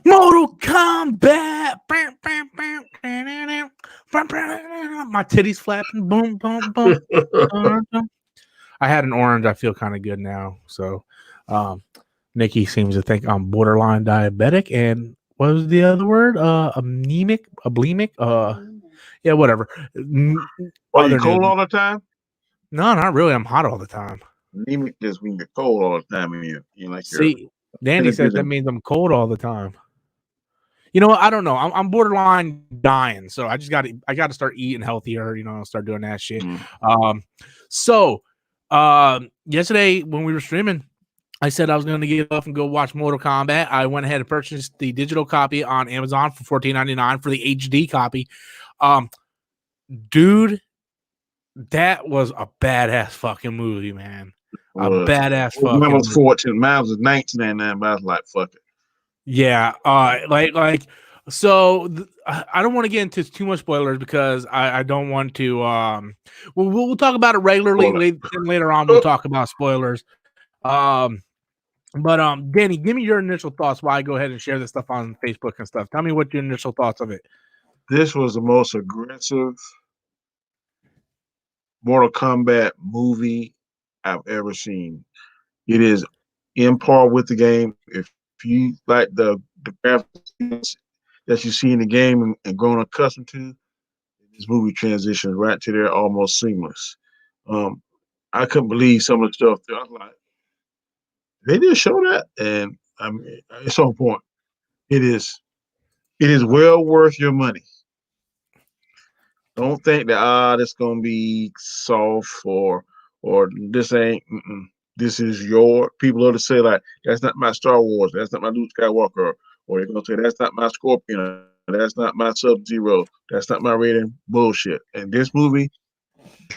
Mortal Kombat. My titties flapping. Boom, boom, boom. I had an orange. I feel kind of good now. So, Nikki seems to think I'm borderline diabetic. And what was the other word? Anemic, ablemic. Yeah, whatever. Are you Other news. cold all the time? No, not really. I'm hot all the time. Anemic is when you're cold all the time and you like your See, Danny says temperature's that means I'm cold all the time. You know what? I don't know. I'm borderline dying, so I got to start eating healthier. Start doing that shit. So yesterday when we were streaming, I said I was going to get off and go watch Mortal Kombat. I went ahead and purchased the digital copy on Amazon for $14.99 for the HD copy. Dude, that was a badass fucking movie, man. A badass fucking mine was movie. 14. Mine was 19.99, but I was like, fuck it. Yeah, so I don't want to get into too much spoilers because I don't want to. We'll talk about it regularly. Later on, we'll talk about spoilers. But Danny, give me your initial thoughts while I go ahead and share this stuff on Facebook and stuff. Tell me what your initial thoughts of it. This was the most aggressive Mortal Kombat movie I've ever seen. It is in par with the game. If you like the graphics that you see in the game and grown accustomed to, this movie transitions right to there almost seamless. I couldn't believe some of the stuff there. I was like, they didn't show that, and I mean, it's on point. It is. It is well worth your money. Don't think that this gonna be soft or this ain't. This is your people are to say like that's not my Star Wars, that's not my Luke Skywalker, or they're gonna say that's not my Scorpion, that's not my Sub Zero, that's not my rating. Bullshit. And this movie,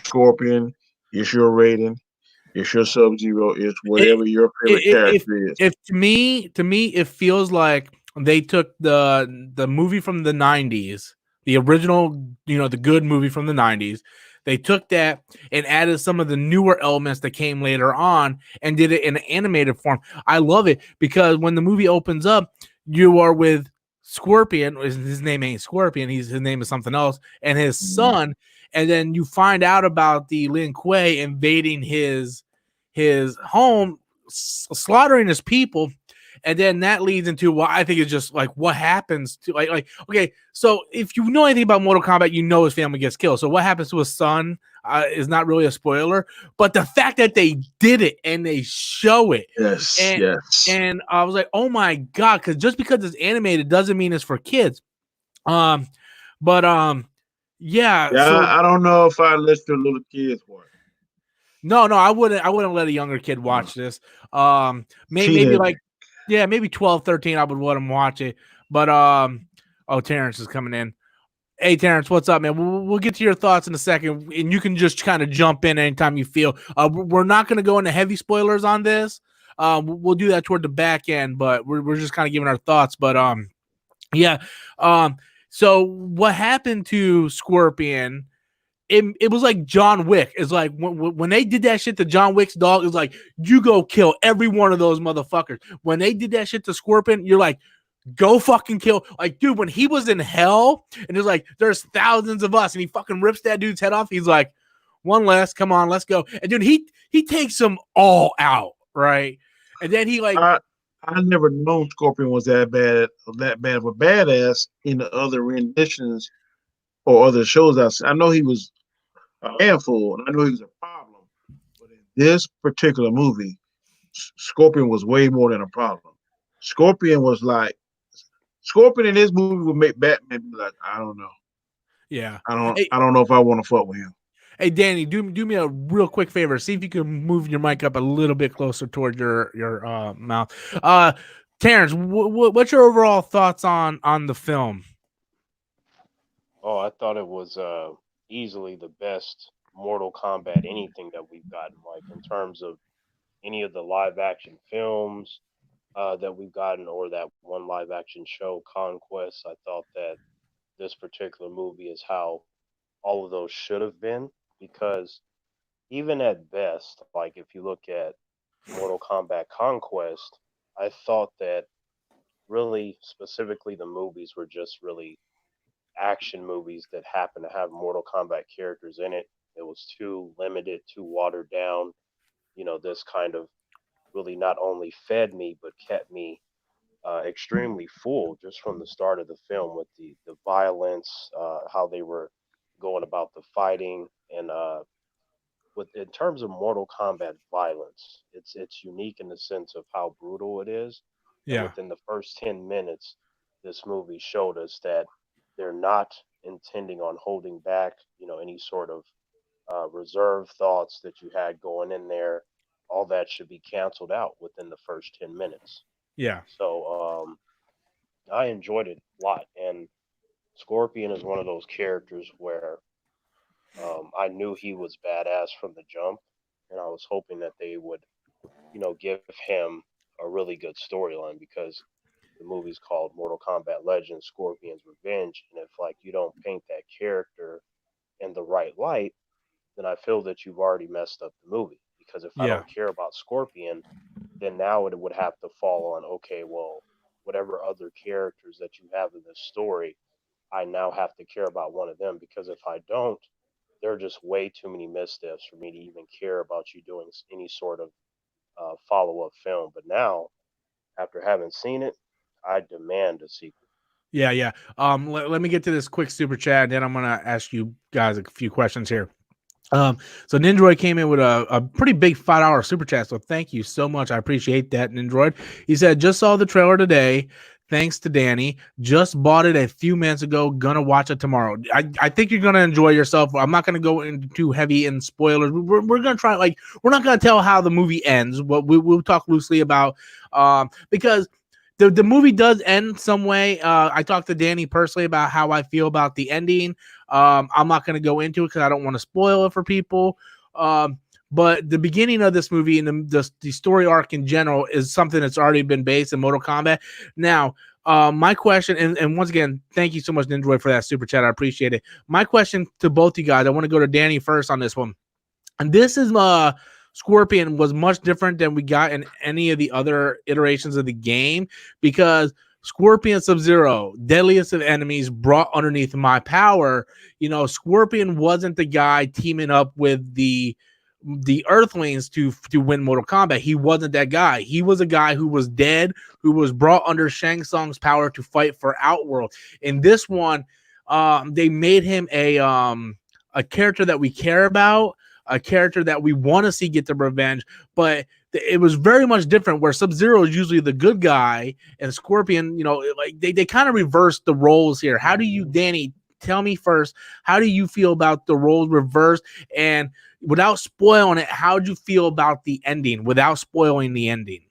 Scorpion, it's your rating, it's your Sub Zero, it's whatever your favorite character is. If to me, it feels like they took the movie from the '90s, the original, the good movie from the '90s. They took that and added some of the newer elements that came later on and did it in an animated form. I love it because when the movie opens up, you are with Scorpion. His name ain't Scorpion. His name is something else, and his son. And then you find out about the Lin Kuei invading his home, slaughtering his people. And then that leads into what I think is just like what happens to like okay, so if you know anything about Mortal Kombat, you know his family gets killed. So what happens to his son is not really a spoiler, but the fact that they did it and they show it, and I was like, oh my god, because just because it's animated doesn't mean it's for kids. Yeah. So I don't know if I let the little kids watch. No, I wouldn't let a younger kid watch this. Maybe like maybe 12, 13 I would let him watch it. But Terrence is coming in. Hey Terrence, what's up, man? We'll get to your thoughts in a second, and you can just kind of jump in anytime you feel. We're not going to go into heavy spoilers on this. We'll do that toward the back end, but we're just kind of giving our thoughts. But yeah. So what happened to Scorpion? It was like John Wick. It's like when they did that shit to John Wick's dog, it's like, you go kill every one of those motherfuckers. When they did that shit to Scorpion, you're like, go fucking kill. Like, dude, when he was in hell and it's like, there's thousands of us and he fucking rips that dude's head off, he's like, one less, come on, let's go. And dude, he takes them all out, right? And then he like, I never known Scorpion was that bad of a badass in the other renditions or other shows. I know he was a handful, and I know he was a problem. But in this particular movie, Scorpion was way more than a problem. Scorpion in this movie would make Batman be like, I don't know. Yeah. I don't know if I want to fuck with him. Hey Danny, do me a real quick favor. See if you can move your mic up a little bit closer toward your mouth. Terrence, what's your overall thoughts on the film? Oh, I thought it was easily the best Mortal Kombat anything that we've gotten, like in terms of any of the live action films that we've gotten, or that one live action show, Conquest. I thought that this particular movie is how all of those should have been, because even at best, like if you look at Mortal Kombat Conquest, I thought that really specifically the movies were just really action movies that happen to have Mortal Kombat characters in it. It was too limited, too watered down. This kind of really not only fed me but kept me extremely full just from the start of the film with the violence, how they were going about the fighting, and with in terms of Mortal Kombat violence, it's unique in the sense of how brutal it is, and Yeah. within the first 10 minutes, this movie showed us that they're not intending on holding back, any sort of reserve thoughts that you had going in there. All that should be canceled out within the first 10 minutes. Yeah. So I enjoyed it a lot, and Scorpion is one of those characters where I knew he was badass from the jump, and I was hoping that they would, give him a really good storyline because the movie's called Mortal Kombat Legends: Scorpion's Revenge, and if like you don't paint that character in the right light, then I feel that you've already messed up the movie. Because if I Yeah. don't care about Scorpion, then now it would have to fall on, okay, well, whatever other characters that you have in this story, I now have to care about one of them, because if I don't, there are just way too many missteps for me to even care about you doing any sort of follow up film. But now, after having seen it, I demand a sequel. Yeah, yeah. Let me get to this quick super chat, and then I'm gonna ask you guys a few questions here. So Nindroid came in with a pretty big $5 super chat. So thank you so much. I appreciate that, Nindroid. He said, just saw the trailer today. Thanks to Danny. Just bought it a few minutes ago. Gonna watch it tomorrow. I think you're gonna enjoy yourself. I'm not gonna go into too heavy in spoilers. We're gonna try, like, we're not gonna tell how the movie ends. But we'll talk loosely about because the movie does end some way. I talked to Danny personally about how I feel about the ending. I'm not going to go into it because I don't want to spoil it for people. But the beginning of this movie and the story arc in general is something that's already been based in Mortal Kombat. Now, my question, and once again, thank you so much, Nindroid, for that super chat. I appreciate it. My question to both you guys, I want to go to Danny first on this one. And this is Scorpion was much different than we got in any of the other iterations of the game, because Scorpion Sub-Zero, deadliest of enemies, brought underneath my power. Scorpion wasn't the guy teaming up with the Earthlings to win Mortal Kombat. He wasn't that guy. He was a guy who was dead, who was brought under Shang Tsung's power to fight for Outworld. In this one, they made him a character that we care about, a character that we want to see get the revenge, but it was very much different, where Sub-Zero is usually the good guy and Scorpion, like they kind of reversed the roles here. How do you, Danny, tell me first, how do you feel about the roles reversed? And without spoiling it, how do you feel about the ending without spoiling the ending?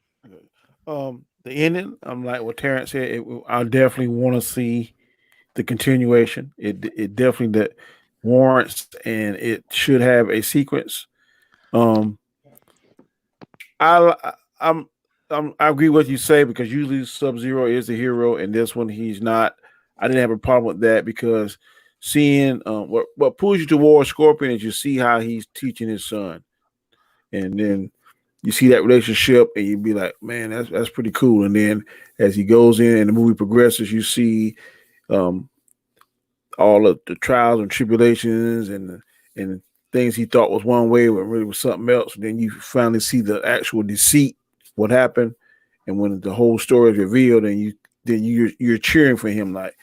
The ending, I'm like what Terrence said, I definitely want to see the continuation. It definitely that warrants, and it should have a sequence. Um, I I agree with what you say, because usually Sub-Zero is the hero, and this one he's not. I didn't have a problem with that, because seeing what pulls you towards Scorpion is you see how he's teaching his son, and then you see that relationship, and you be like, man, that's pretty cool. And then as he goes in and the movie progresses, you see um, all of the trials and tribulations and things he thought was one way, but really was something else. And then you finally see the actual deceit, what happened, and when the whole story is revealed, and you're cheering for him, like,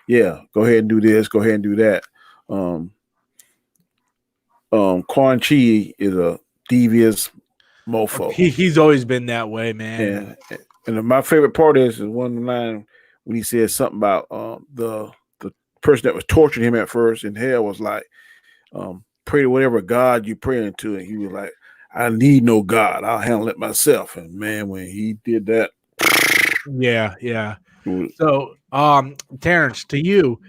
yeah, go ahead and do this, go ahead and do that. Um, Quan Chi is a devious mofo. He's always been that way, man. And my favorite part is one line when he says something about the person that was torturing him at first in hell was like, pray to whatever God you praying to. And he was like, I need no God. I'll handle it myself. And man, when he did that. Yeah. So, Terrence, to you,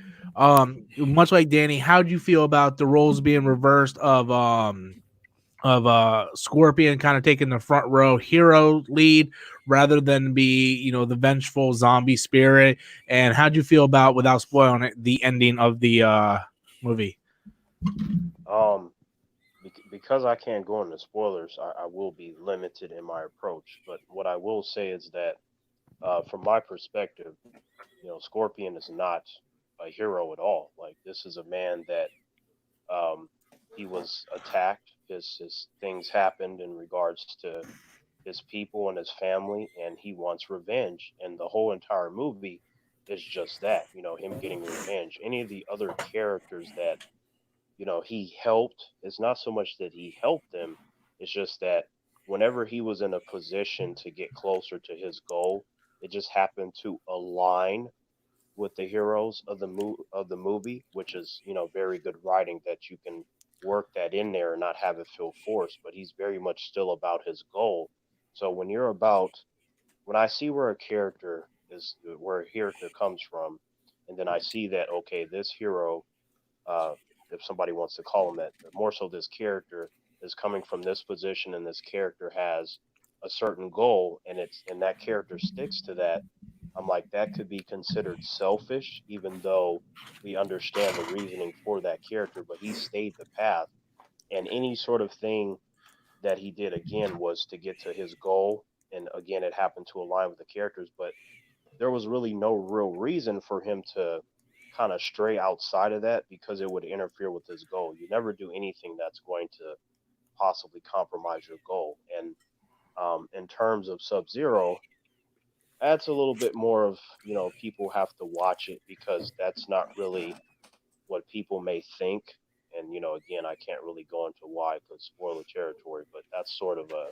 much like Danny, how do you feel about the roles being reversed of Scorpion kind of taking the front row hero lead rather than be, the vengeful zombie spirit? And how do you feel about, without spoiling it, the ending of the movie? Because I can't go into spoilers, I will be limited in my approach. But what I will say is that from my perspective, Scorpion is not a hero at all. Like this is a man that um, he was attacked. His things happened in regards to his people and his family, and he wants revenge. And the whole entire movie is just that, him getting revenge. Any of the other characters that he helped, it's not so much that he helped them, it's just that whenever he was in a position to get closer to his goal, it just happened to align with the heroes of the movie, which is very good writing that you can work that in there and not have it feel forced. But he's very much still about his goal. So when I see where a character comes from, and then I see that okay, this hero, uh, if somebody wants to call him that, but more so this character is coming from this position, and this character has a certain goal, and that character sticks to that. I'm like, that could be considered selfish, even though we understand the reasoning for that character, but he stayed the path. And any sort of thing that he did again was to get to his goal. And again, it happened to align with the characters, but there was really no real reason for him to kind of stray outside of that because it would interfere with his goal. You never do anything that's going to possibly compromise your goal. And in terms of Sub Zero, that's a little bit more of people have to watch it because that's not really what people may think. And again, I can't really go into why because spoiler territory, but that's sort of a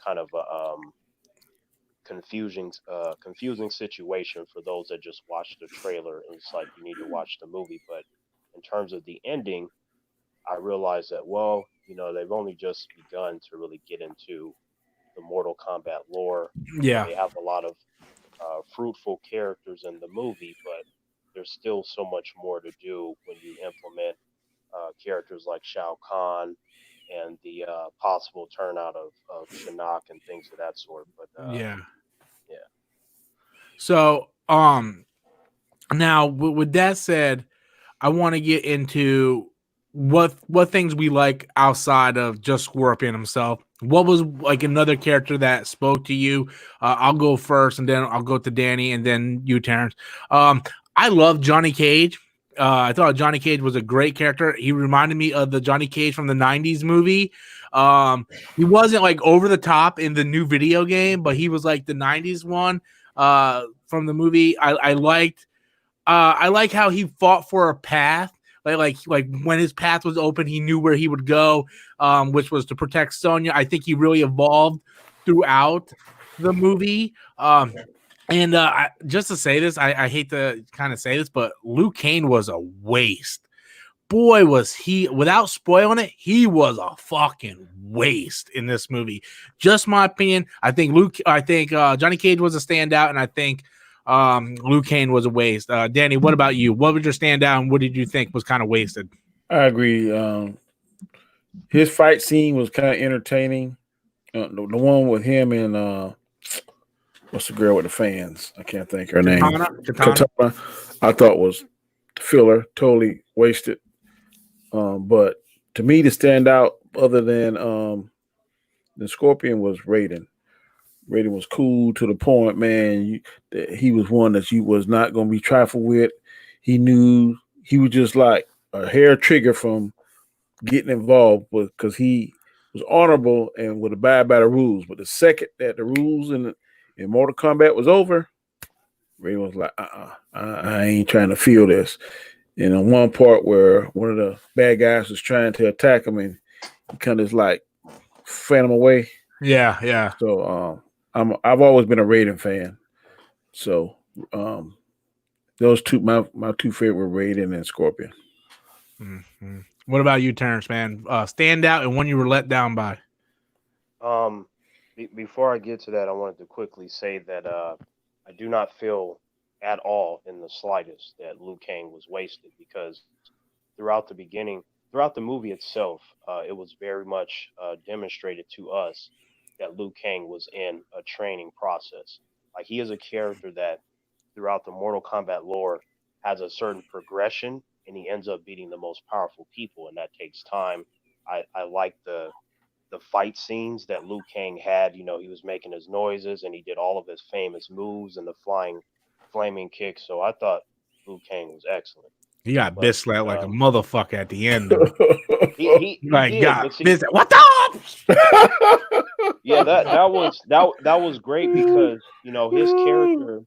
kind of a confusing situation for those that just watch the trailer and it's like you need to watch the movie. But in terms of the ending, I realized that they've only just begun to really get into the Mortal Kombat lore. Yeah. They have a lot of fruitful characters in the movie, but there's still so much more to do when you implement characters like Shao Kahn and the possible turnout of Shinnok and things of that sort. But Yeah. yeah. So, now with that said, I want to get into what things we like outside of just Scorpion himself. What was like another character that spoke to you? I'll go first, and then I'll go to Danny, and then you, Terrence. I love Johnny Cage. I thought Johnny Cage was a great character. He reminded me of the Johnny Cage from the '90s movie. He wasn't like over the top in the new video game, but he was like the '90s one from the movie. I like how he fought for a path. Like when his path was open, he knew where he would go, which was to protect Sonya. I think he really evolved throughout the movie. And just to say this, I hate to kind of say this, but Liu Kang was a waste. Boy, was he, without spoiling it, he was a fucking waste in this movie. Just my opinion. I think Johnny Cage was a standout, and I think Liu Kang was a waste. Danny, what about you? What was your standout, and what did you think was kind of wasted? I agree. His fight scene was kind of entertaining. The one with him and what's the girl with the fans? I can't think her name. Katana. I thought was filler, totally wasted. But to me, to stand out other than the Scorpion was Raiden. Raiden was cool to the point, man. He was one that you was not going to be trifled with. He knew he was just like a hair trigger from getting involved because he was honorable and would abide by the rules. But the second that the rules in Mortal Kombat was over, Raiden was like, I ain't trying to feel this. And on one part where one of the bad guys was trying to attack him and he kind of like fan him away. Yeah, yeah. So I've always been a Raiden fan. So those two my two favorite, Raiden and Scorpion. Mm-hmm. What about you, Terrence, man? Stand out and one you were let down by. Before I get to that, I wanted to quickly say that I do not feel at all in the slightest that Liu Kang was wasted because throughout the beginning, throughout the movie itself, it was very much demonstrated to us that Liu Kang was in a training process. Like he is a character that throughout the Mortal Kombat lore has a certain progression, and he ends up beating the most powerful people, and that takes time. I like the the fight scenes that Liu Kang had. You know, he was making his noises and he did all of his famous moves and the flaming kicks. So I thought Liu Kang was excellent. He got But bitch slapped like a motherfucker at the end. he Like, did, God, but see, bitch, what the? yeah, that was great because you know his character,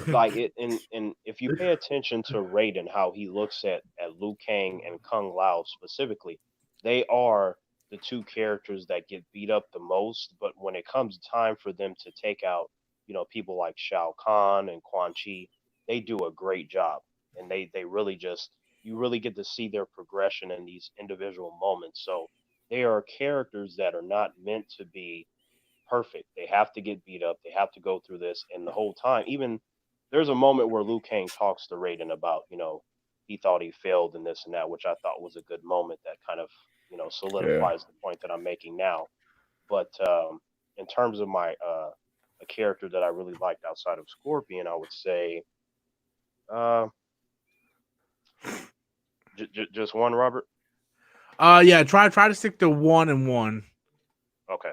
like it, and if you pay attention to Raiden, how he looks at Liu Kang and Kung Lao specifically, they are the two characters that get beat up the most. But when it comes time for them to take out, you know, people like Shao Kahn and Quan Chi, they do a great job, and they really just you really get to see their progression in these individual moments. So they are characters that are not meant to be perfect. They have to get beat up. They have to go through this, and the whole time, even there's a moment where Liu Kang talks to Raiden about, you know, he thought he failed and this and that, which I thought was a good moment that kind of, you know, Yeah. solidifies the point that I'm making now. But in terms of my a character that I really liked outside of Scorpion, I would say uh, just one, Robert. Yeah, try to stick to 1 and 1. Okay.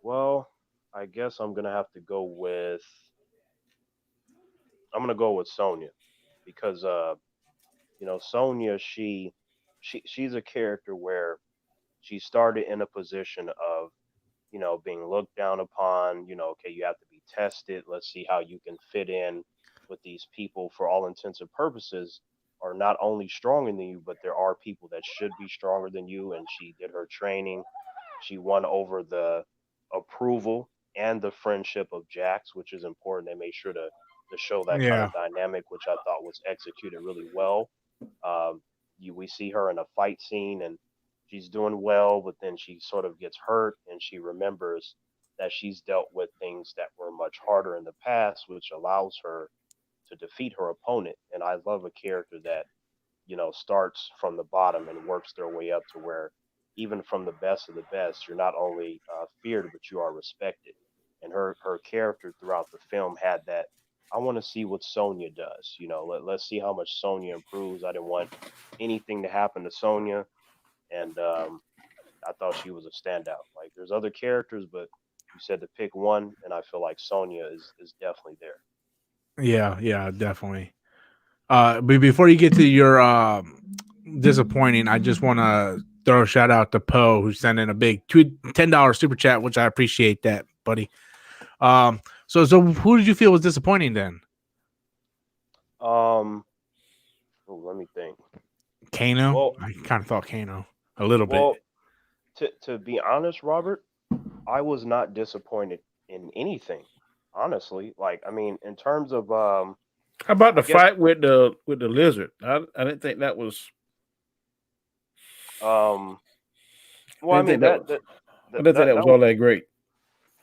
Well, I guess I'm gonna go with Sonya because you know, Sonya, she's a character where she started in a position of, you know, being looked down upon. You know, okay, you have to be tested. Let's see how you can fit in with these people. For all intents and purposes, are not only stronger than you, but there are people that should be stronger than you. And she did her training. She won over the approval and the friendship of Jax, which is important. They made sure to show that kind Yeah. of dynamic, which I thought was executed really well. Um, we see her in a fight scene and she's doing well, but then she sort of gets hurt and she remembers that she's dealt with things that were much harder in the past, which allows her to defeat her opponent. And I love a character that, you know, starts from the bottom and works their way up to where even from the best of the best, you're not only feared, but you are respected. And her character throughout the film had that. I want to see what Sonya does. You know, let's see how much Sonya improves. I didn't want anything to happen to Sonya, and I thought she was a standout. Like there's other characters, but you said to pick one, and I feel like Sonya is definitely there. Yeah, definitely. But before you get to your disappointing, I just want to throw a shout out to Poe who sent in a big $10 super chat, which I appreciate that, buddy. So who did you feel was disappointing then? Let me think. Kano? Well, I kind of thought Kano a little well, bit. to be honest, Robert, I was not disappointed in anything. Honestly, like I mean, in terms of How about the I guess fight with the lizard? I didn't think that was. well, I I didn't think mean that was. I didn't think that was all that great.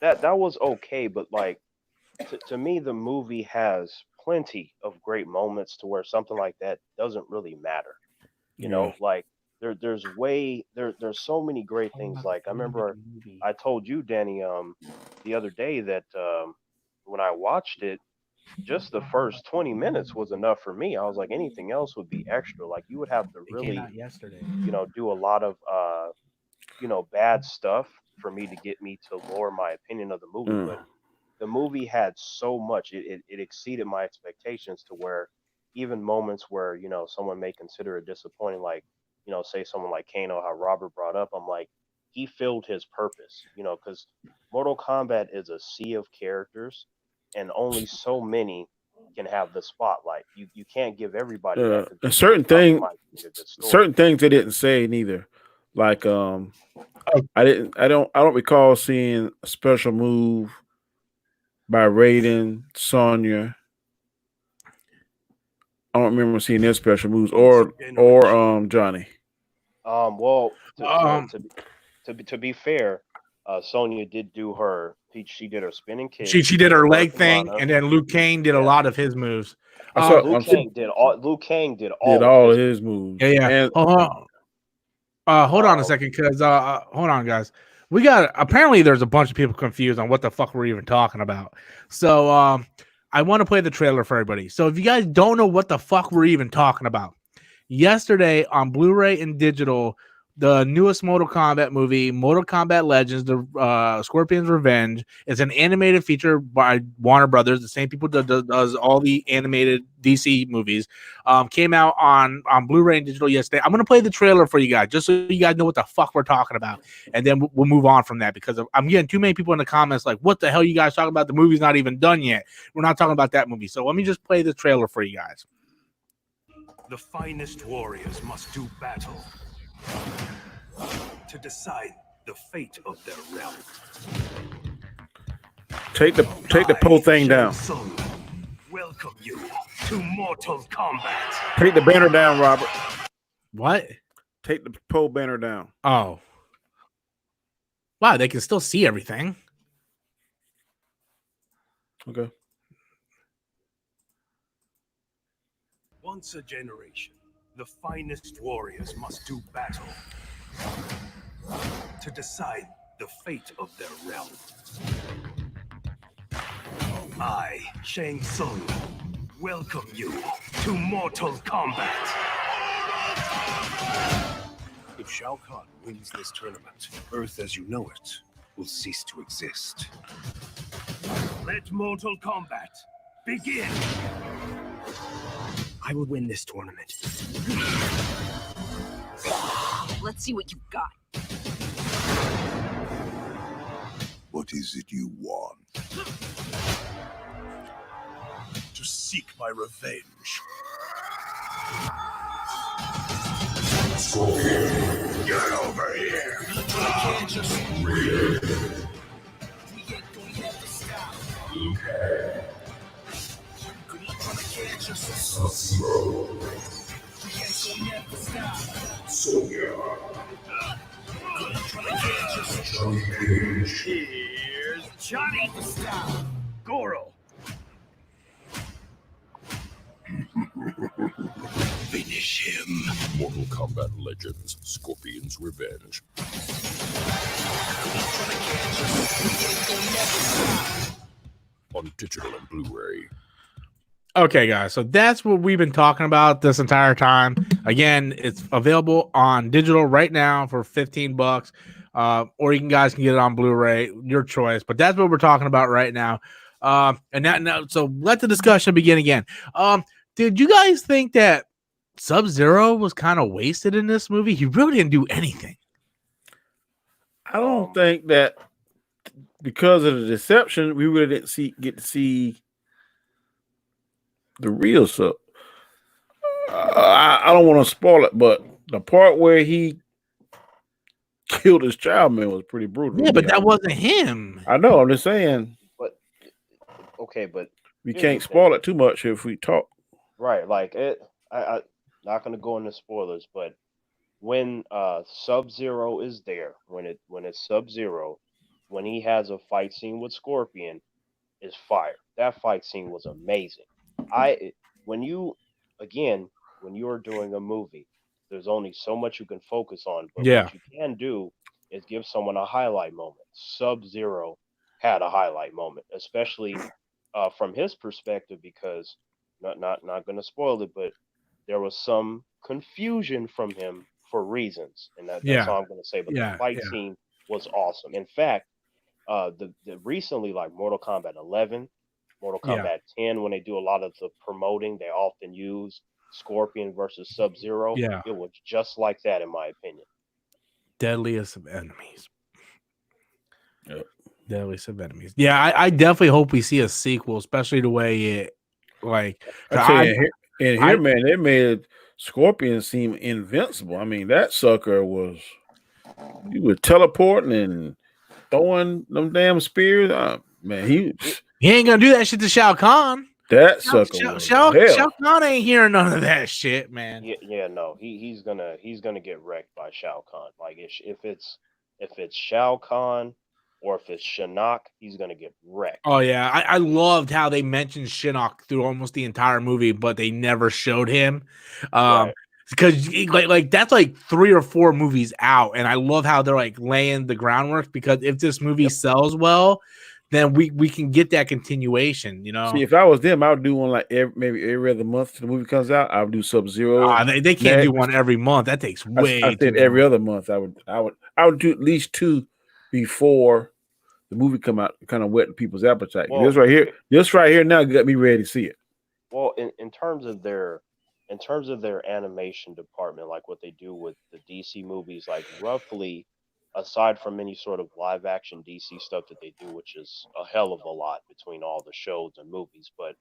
that was okay, but like to me, the movie has plenty of great moments to where something like that doesn't really matter. You Yeah. know, like there's so many great things. Like I remember I told you, Danny, the other day that when I watched it, just the first 20 minutes was enough for me. I was like, anything else would be extra. Like you would have to really, yesterday. you know, do a lot of you know, bad stuff for me to get me to lower my opinion of the movie. Mm. But the movie had so much, it exceeded my expectations to where even moments where, you know, someone may consider it disappointing, like, you know, say someone like Kano, how Robert brought up, I'm like, he filled his purpose, you know, because Mortal Kombat is a sea of characters and only so many can have the spotlight. You can't give everybody that because And certain story. things they didn't say neither. Like I don't recall seeing a special move by Raiden, Sonya. I don't remember seeing their special moves or Johnny. Well, Um, to be fair, Sonya did do she did her spinning kick. she did her leg thing, Hurricanrana. and then Luke Kane did a Yeah. lot of his moves. I saw Liu Kang did all of of his his moves. Yeah. And Hold on a second, because hold on, guys. We got apparently there's a bunch of people confused on what the fuck we're even talking about. So I want to play the trailer for everybody. So if you guys don't know what the fuck we're even talking about, yesterday on Blu-ray and digital, the newest Mortal Kombat movie, Mortal Kombat Legends: The Scorpion's Revenge. It's an animated feature by Warner Brothers, the same people that does all the animated DC movies. Came out on Blu-ray and digital yesterday. I'm gonna play the trailer for you guys, just so you guys know what the fuck we're talking about, and then we'll move on from that because I'm getting too many people in the comments like, "What the hell you guys talking about? The movie's not even done yet. We're not talking about that movie." So let me just play the trailer for you guys. The finest warriors must do battle to decide the fate of their realm. Take the pole thing down. Tsung, welcome you to Mortal Kombat. Take the banner down, Robert. What? Take the pole banner down. Oh. Wow, they can still see everything. Okay. Once a generation, the finest warriors must do battle to decide the fate of their realm. I, Shang Tsung, welcome you to Mortal Kombat. If Shao Kahn wins this tournament, Earth as you know it will cease to exist. Let Mortal Kombat begin! I will win this tournament. Let's see what you've got. What is it you want? To seek my revenge. Scorpion, get over here! I can't just read. We ain't gonna have to stop. Okay. Sub-Zero. We ain't gonna never stop. Sonya. Johnny Cage. Here's Johnny. Stop. Goro. Finish him. Mortal Kombat Legends: Scorpion's Revenge. On digital and Blu-ray. Okay, guys, so that's what we've been talking about this entire time. Again, it's available on digital right now for $15, or you guys can get it on Blu-ray, your choice. But that's what we're talking about right now. So let the discussion begin again. Did you guys think that Sub-Zero was kind of wasted in this movie? He really didn't do anything. I don't think that because of the deception, we really didn't get to see the real stuff. I don't want to spoil it, but the part where he killed his child, man, was pretty brutal. Yeah, but that wasn't him. I know. I'm just saying. But okay, but we can't spoil it too much if we talk. Right, like it. I not gonna go into spoilers, but when Sub-Zero is there, when it's Sub-Zero, when he has a fight scene with Scorpion, is fire. That fight scene was amazing. When you are doing a movie, there's only so much you can focus on. But what you can do is give someone a highlight moment. Sub-Zero had a highlight moment, especially from his perspective, because not going to spoil it, but there was some confusion from him for reasons, and that's all I'm going to say. But the fight scene was awesome. In fact, the recently, like Mortal Kombat 11. Mortal Kombat 10, when they do a lot of the promoting, they often use Scorpion versus Sub-Zero. Yeah. It was just like that, in my opinion. Deadliest of enemies. Yep. Deadliest of enemies. Yeah, I definitely hope we see a sequel, especially the way it, like... man, they made Scorpion seem invincible. I mean, that sucker was... He was teleporting and throwing them damn spears. Man, he ain't gonna do that shit to Shao Kahn. That sucker. Shao Kahn ain't hearing none of that shit, man. No, he's gonna get wrecked by Shao Kahn. Like if it's Shao Kahn or if it's Shinnok, he's gonna get wrecked. Oh yeah, I loved how they mentioned Shinnok through almost the entire movie, but they never showed him. Because like that's like 3 or 4 movies out, and I love how they're like laying the groundwork, because if this movie sells well, then we can get that continuation. You know, See, if I was them, I would do one like maybe every other month the movie comes out. I would do Sub-Zero. they can't do one every month. That takes way I too said every long. other month. I would do at least 2 before the movie come out, kind of whet people's appetite. Well, this right here now got me ready to see it. Well, in terms of their animation department, like what they do with the DC movies, like roughly, aside from any sort of live action DC stuff that they do, which is a hell of a lot between all the shows and movies, but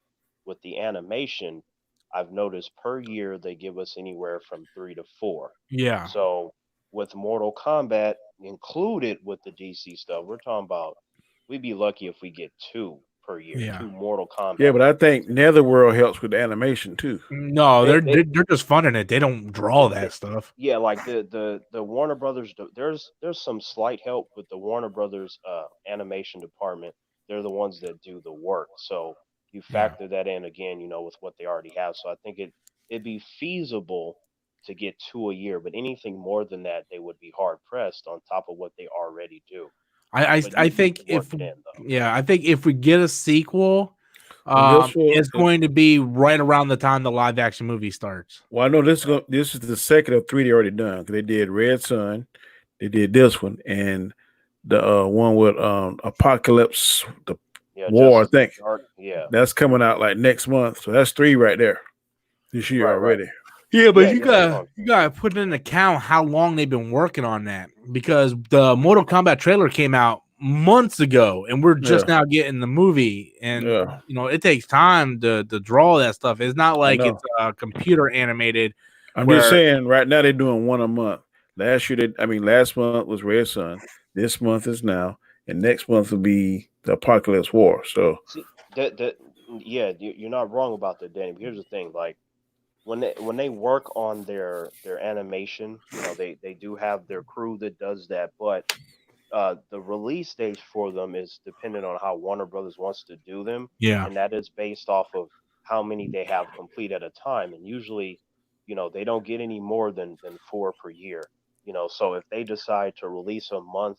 with the animation, I've noticed per year they give us anywhere from 3 to 4. Yeah, So with Mortal Kombat included with the DC stuff, we're talking about we'd be lucky if we get 2 per year, yeah. 2 Mortal Kombat. Yeah, but I think Netherworld helps with the animation too. No, They they're just funding it. They don't draw that stuff. yeah, like the Warner Brothers. There's some slight help with the Warner Brothers animation department. They're the ones that do the work. So you Yeah. factor that in again, with what they already have. So I think it'd be feasible to get 2 a year, but anything more than that, they would be hard pressed on top of what they already do. But I you think can work if it in though. I think if we get a sequel, And this will- it's going to be right around the time the live action movie starts. Well, I know this is the second of 3 they already done because they did Red Sun, they did this one, and the one with Apocalypse, the Yeah, War. I Justice think Dark. Yeah, that's coming out like next month. So that's 3 right there this year Right. already. Yeah, but Yeah, yeah. you gotta put in account how long they've been working on that because the Mortal Kombat trailer came out months ago, and we're just now getting the movie, and Yeah. it takes time to draw that stuff. It's not like know. it's computer animated. I'm where- just saying, right now they're doing one a month. Last month was Red Sun. This month is now, and next month will be the Apocalypse War. So See yeah, you're not wrong about that, Danny. But here's the thing, like when they work on their animation, they do have their crew that does that, but the release stage for them is dependent on how Warner Brothers wants to do them, Yeah, and that is based off of how many they have complete at a time. And usually, they don't get any more than 4 per year. So if they decide to release a month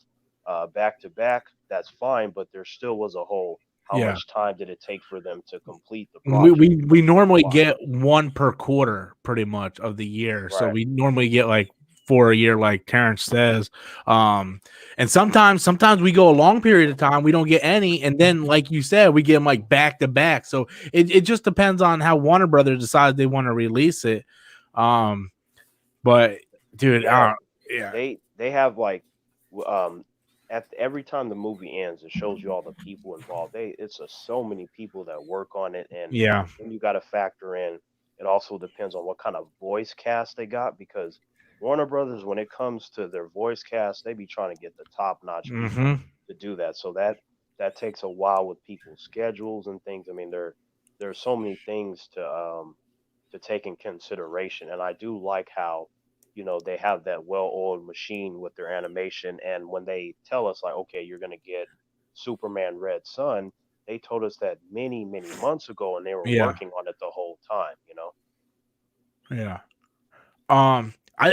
back to back, that's fine. But there still was a whole how Yeah. much time did it take for them to complete the we project? we normally Wow. get one per quarter, pretty much of the year. So Right. we normally get like 4 a year, like Terrence says. And sometimes we go a long period of time, we don't get any, and then like you said, we get them like back to back. So it just depends on how Warner Brothers decides they want to release it. But dude, Yeah. yeah, They have like every time the movie ends, it shows you all the people involved. It's so many people that work on it, and yeah, then you got to factor in. It also depends on what kind of voice cast they got, because Warner Brothers, when it comes to their voice cast, they be trying to get the top notch people hmm to do that. So that takes a while with people's schedules and things. I mean, there's so many things to take in consideration, and I do like how they have that well-oiled machine with their animation. And when they tell us like, okay, you're gonna get Superman Red Sun, they told us that many months ago, and they were Yeah. working on it the whole time. yeah.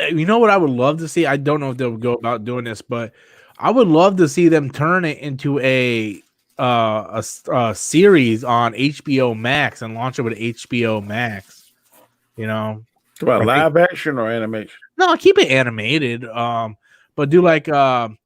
You know what I would love to see? I don't know if they'll go about doing this, but I would love to see them turn it into a series on HBO Max and launch it with HBO Max. about I live action or animation. No, keep it animated. But do like 10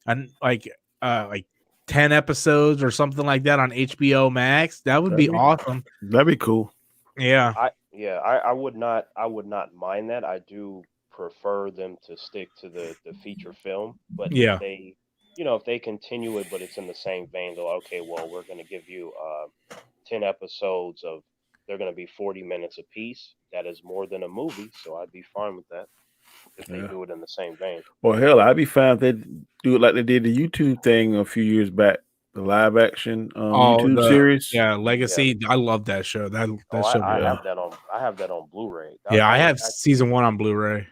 episodes or something like that on HBO Max. That would be awesome. That'd be cool. Yeah. I would not mind that. I do prefer them to stick to the feature film, but Yeah. if they continue it, but it's in the same vein, they're like, okay, well, we're going to give you 10 episodes of, they're going to be 40 minutes apiece. That is more than a movie, so I'd be fine with that if they do it in the same vein. Well, hell, I'd be fine if they do it like they did the YouTube thing a few years back, the live action YouTube series. Yeah, Legacy. I love that show. That show. I have that on Blu-ray. I have season 1 on Blu-ray.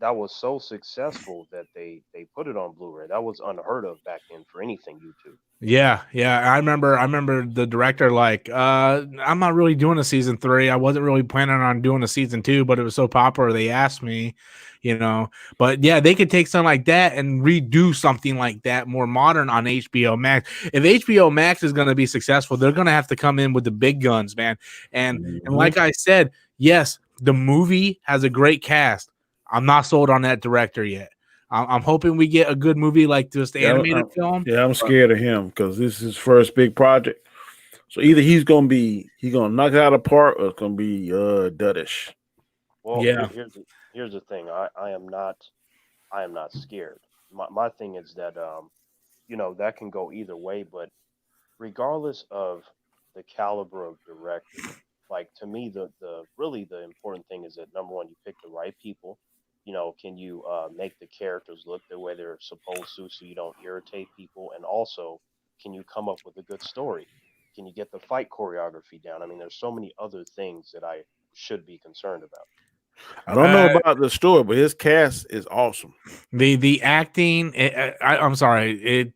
That was so successful that they put it on Blu-ray. That was unheard of back then for anything YouTube. Yeah, yeah. I remember the director like, I'm not really doing a season 3. I wasn't really planning on doing a season 2, but it was so popular they asked me, you know. But yeah, they could take something like that and redo something like that more modern on HBO Max. If HBO Max is gonna be successful, they're gonna have to come in with the big guns, man. And like I said, yes, the movie has a great cast. I'm not sold on that director yet. I'm hoping we get a good movie like this animated film. Yeah, I'm scared of him because this is his first big project. So either he's gonna knock it out of the park, or it's gonna be duddish. Well, Yeah. here's the thing. I am not scared. My thing is that that can go either way, but regardless of the caliber of director, like to me the really the important thing is that number one, you pick the right people. Can you make the characters look the way they're supposed to so you don't irritate people? And also, can you come up with a good story? Can you get the fight choreography down? I mean, there's so many other things that I should be concerned about. I don't know about the story, but his cast is awesome. The acting, I'm sorry,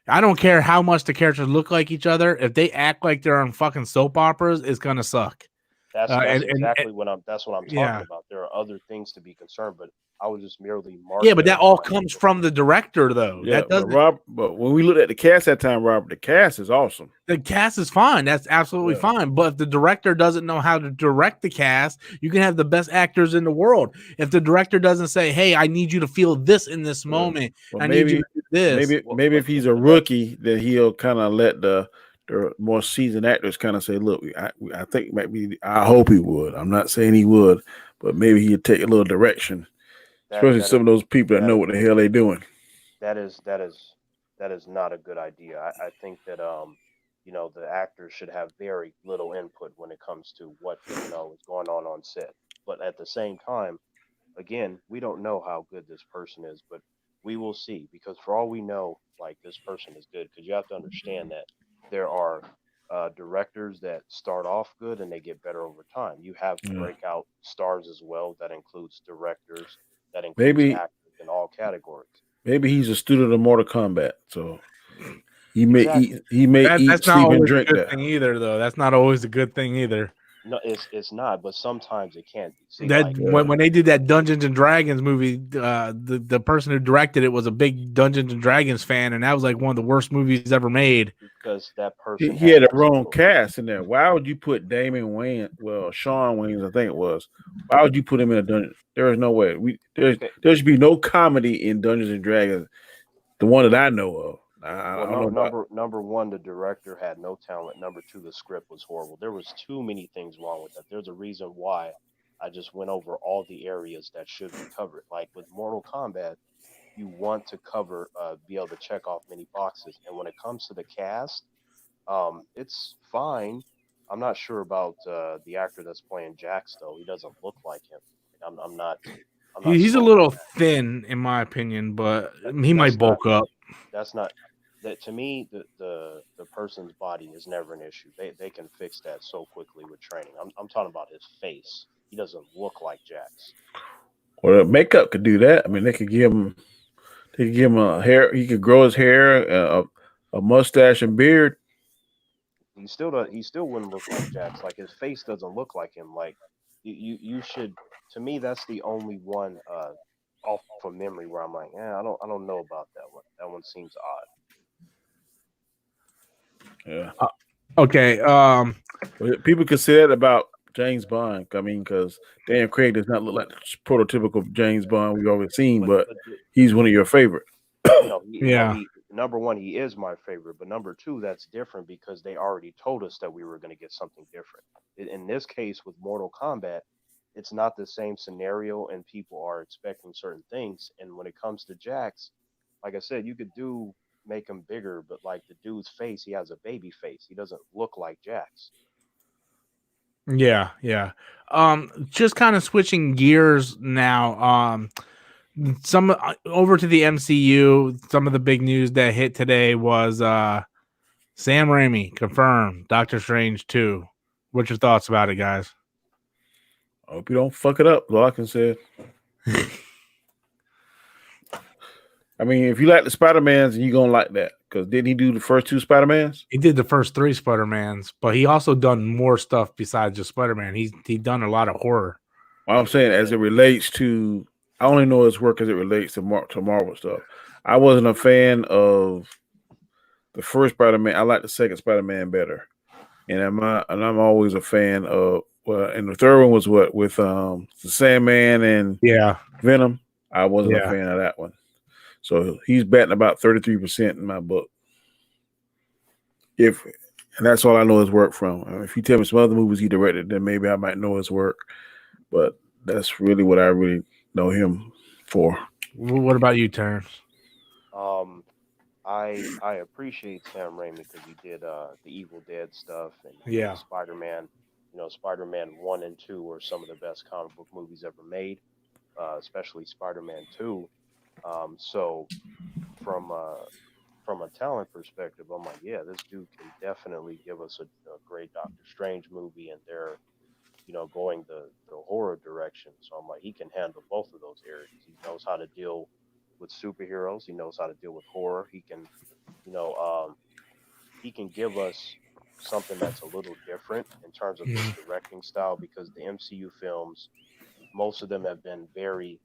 I don't care how much the characters look like each other. If they act like they're on fucking soap operas, it's gonna suck. That's exactly what I'm. That's what I'm yeah, talking about. There are other things to be concerned, but I was just merely yeah, but marking. that all comes from the director, though. Yeah, That doesn't. but when we looked at the cast that time, Robert, the cast is awesome. The cast is fine. That's absolutely fine. But if the director doesn't know how to direct the cast, you can have the best actors in the world. If the director doesn't say, "Hey, I need you to feel this in this moment. Well, I need you to do this." Maybe if he's a rookie, then he'll kind of let the more seasoned actors kind of say, "Look, I think maybe I hope he would. I'm not saying he would, but maybe he'd take a little direction, especially some of those people that know what the hell they're doing." That is not a good idea. I think that the actors should have very little input when it comes to what is going on set. But at the same time, again, we don't know how good this person is, but we will see because for all we know, like this person is good. Because you have to understand that there are directors that start off good and they get better over time. You have breakout stars as well. That includes directors, that includes actors in all categories. Maybe he's a student of Mortal Kombat, so he may eat, That's not sleep, and always a drink good that. thing either, though. That's not always a good thing either. No, it's not, but sometimes it can be. See, That when they did that Dungeons and Dragons movie, the person who directed it was a big Dungeons and Dragons fan, and that was like one of the worst movies ever made. Because that person He had the wrong cast in there. Why would you put Damon Wayans? Well, Sean Wayans, I think it was. Why would you put him in a dungeon? There is no way. There should be no comedy in Dungeons and Dragons. The one that I know of. I don't know number one, the director had no talent. Number two, the script was horrible. There was too many things wrong with that. There's a reason why I just went over all the areas that should be covered. Like with Mortal Kombat, you want to cover, be able to check off many boxes. And when it comes to the cast, it's fine. I'm not sure about the actor that's playing Jax though. He doesn't look like him. I'm not. He's a little thin, in my opinion, but he might bulk up. That's not. That to me, the person's body is never an issue. They can fix that so quickly with training. I'm talking about his face. He doesn't look like Jax. Well, makeup could do that. I mean, they could give him a hair. He could grow his hair, a mustache and beard. He still wouldn't look like Jax. Like his face doesn't look like him. Like you should. To me, that's the only one off of memory where I'm like, I don't know about that one. That one seems odd. Yeah. Okay. People could say that about James Bond. I mean, because Dan Craig does not look like the prototypical James Bond we've always seen, but he's one of your favorite. Number one, he is my favorite, but number two, that's different because they already told us that we were going to get something different. In this case, with Mortal Kombat, it's not the same scenario, and people are expecting certain things. And when it comes to Jax, like I said, you could make him bigger, but like the dude's face, he has a baby face. He doesn't look like Jax. Yeah. Just kind of switching gears now. Some over to the MCU. Some of the big news that hit today was Sam Raimi confirmed Doctor Strange 2. What's your thoughts about it, guys? I hope you don't fuck it up. All I can say. I mean, if you like the Spider-Mans, you're gonna like that Because didn't he do the first two Spider-Mans? He did the first 3 Spider-Mans, but he also done more stuff besides just Spider-Man. He done a lot of horror. Well, I'm saying as it relates to, I only know his work as it relates to Marvel stuff. I wasn't a fan of the first Spider-Man. I like the second Spider-Man better, and I'm always a fan of. Well, and the third one was what with the Sandman and Yeah, Venom. I wasn't a Yeah. fan of that one, so he's batting about 33% in my book. And that's all I know his work from. If you tell me some other movies he directed, then maybe I might know his work. But that's really what I really know him for. What about you, Terrence? I appreciate Sam Raimi because he did the Evil Dead stuff and Yeah. Spider-Man. Spider-Man 1 and 2 were some of the best comic book movies ever made, especially Spider-Man 2. So from from a talent perspective, I'm like, yeah, this dude can definitely give us a great Doctor Strange movie, and they're going the horror direction. So I'm like, he can handle both of those areas. He knows how to deal with superheroes. He knows how to deal with horror. You know, um, he can give us something that's a little different in terms of his Mhm. directing style because the MCU films, most of them have been very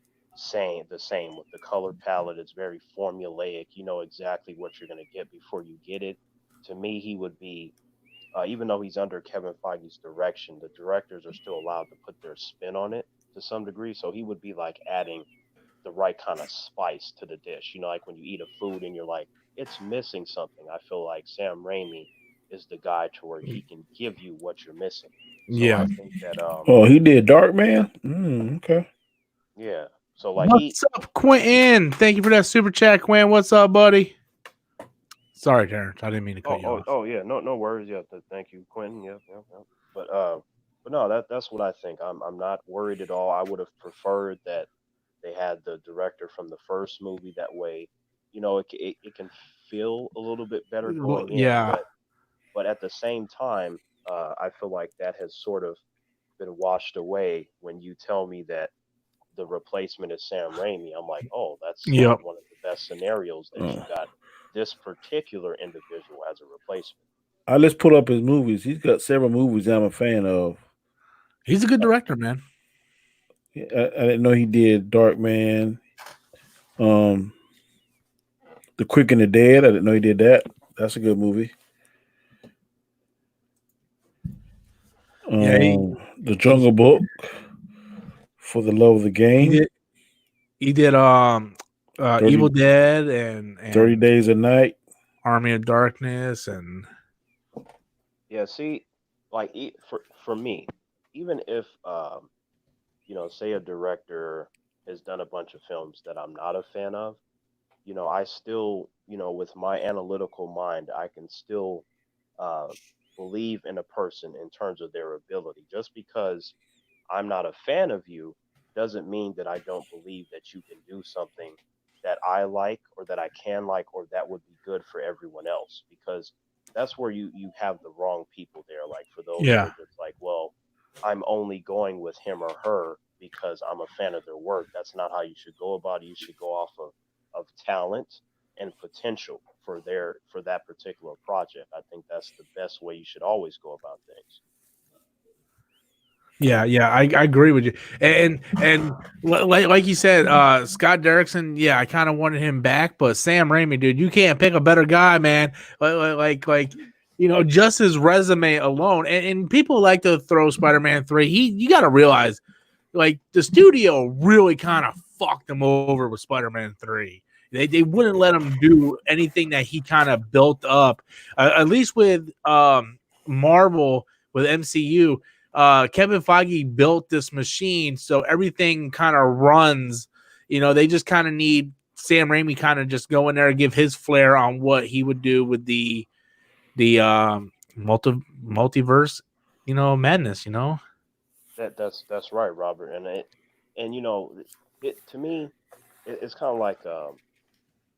the same with the color palette. It's very formulaic. You know exactly what you're going to get before you get it. To me, he would be even though he's under Kevin Feige's direction, the directors are still allowed to put their spin on it to some degree. So he would be like adding the right kind of spice to the dish. Like when you eat a food and you're like, it's missing something. I feel like Sam Raimi is the guy to where he can give you what you're missing. So Yeah. I think that Oh, he did Dark Man. Okay. yeah. So like What's up, Quentin? Thank you for that super chat, Quentin. What's up, buddy? Sorry, Terrence. I didn't mean to cut you off. yeah, no worries. Yeah, thank you, Quentin. Yeah. But no, that's what I think. I'm not worried at all. I would have preferred that they had the director from the first movie. That way, it can feel a little bit better going in. Yeah. But at the same time, I feel like that has sort of been washed away when you tell me that the replacement is Sam Raimi. I'm like, oh, that's like Yep. one of the best scenarios that you Oh. got this particular individual as a replacement. I just pull up his movies. He's got several movies I'm a fan of. He's a good director, man. I didn't know he did Dark Man. The Quick and the Dead. I didn't know he did that. That's a good movie. Yeah, The Jungle Book. For the Love of the Game. He did 30 Evil Dead and 30 Days a Night. Army of Darkness and Yeah, see, like for me, even if say a director has done a bunch of films that I'm not a fan of, I still, with my analytical mind, I can still uh, believe in a person in terms of their ability. Just because I'm not a fan of you doesn't mean that I don't believe that you can do something that I like or that I can like or that would be good for everyone else. Because that's where you have the wrong people there. Like for those who Yeah. are just like, well, I'm only going with him or her because I'm a fan of their work. That's not how you should go about it. You should go off of talent and potential for that particular project. I think that's the best way you should always go about things. yeah, I agree with you. And like you said, Scott Derrickson, yeah, I kind of wanted him back, but Sam Raimi, dude, you can't pick a better guy, man. Like just his resume alone. And people like to throw Spider-Man 3. You got to realize, like, the studio really kind of fucked him over with Spider-Man 3. They wouldn't let him do anything that he kind of built up. At least with Marvel, with MCU, Kevin Feige built this machine so everything kind of runs. They just kind of need Sam Raimi kind of just go in there and give his flair on what he would do with the multiverse, madness. That's right, Robert. It to me, it's kind of like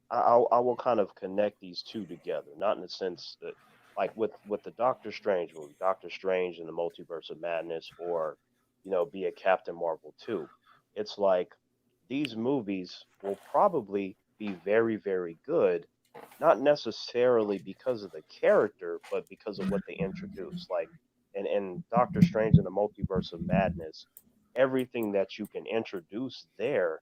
I will kind of connect these two together, not in the sense that like with the Doctor Strange movie, Doctor Strange and the Multiverse of Madness, or be a Captain Marvel 2. It's like these movies will probably be very, very good, not necessarily because of the character, but because of what they introduce. Like in Doctor Strange and the Multiverse of Madness, everything that you can introduce there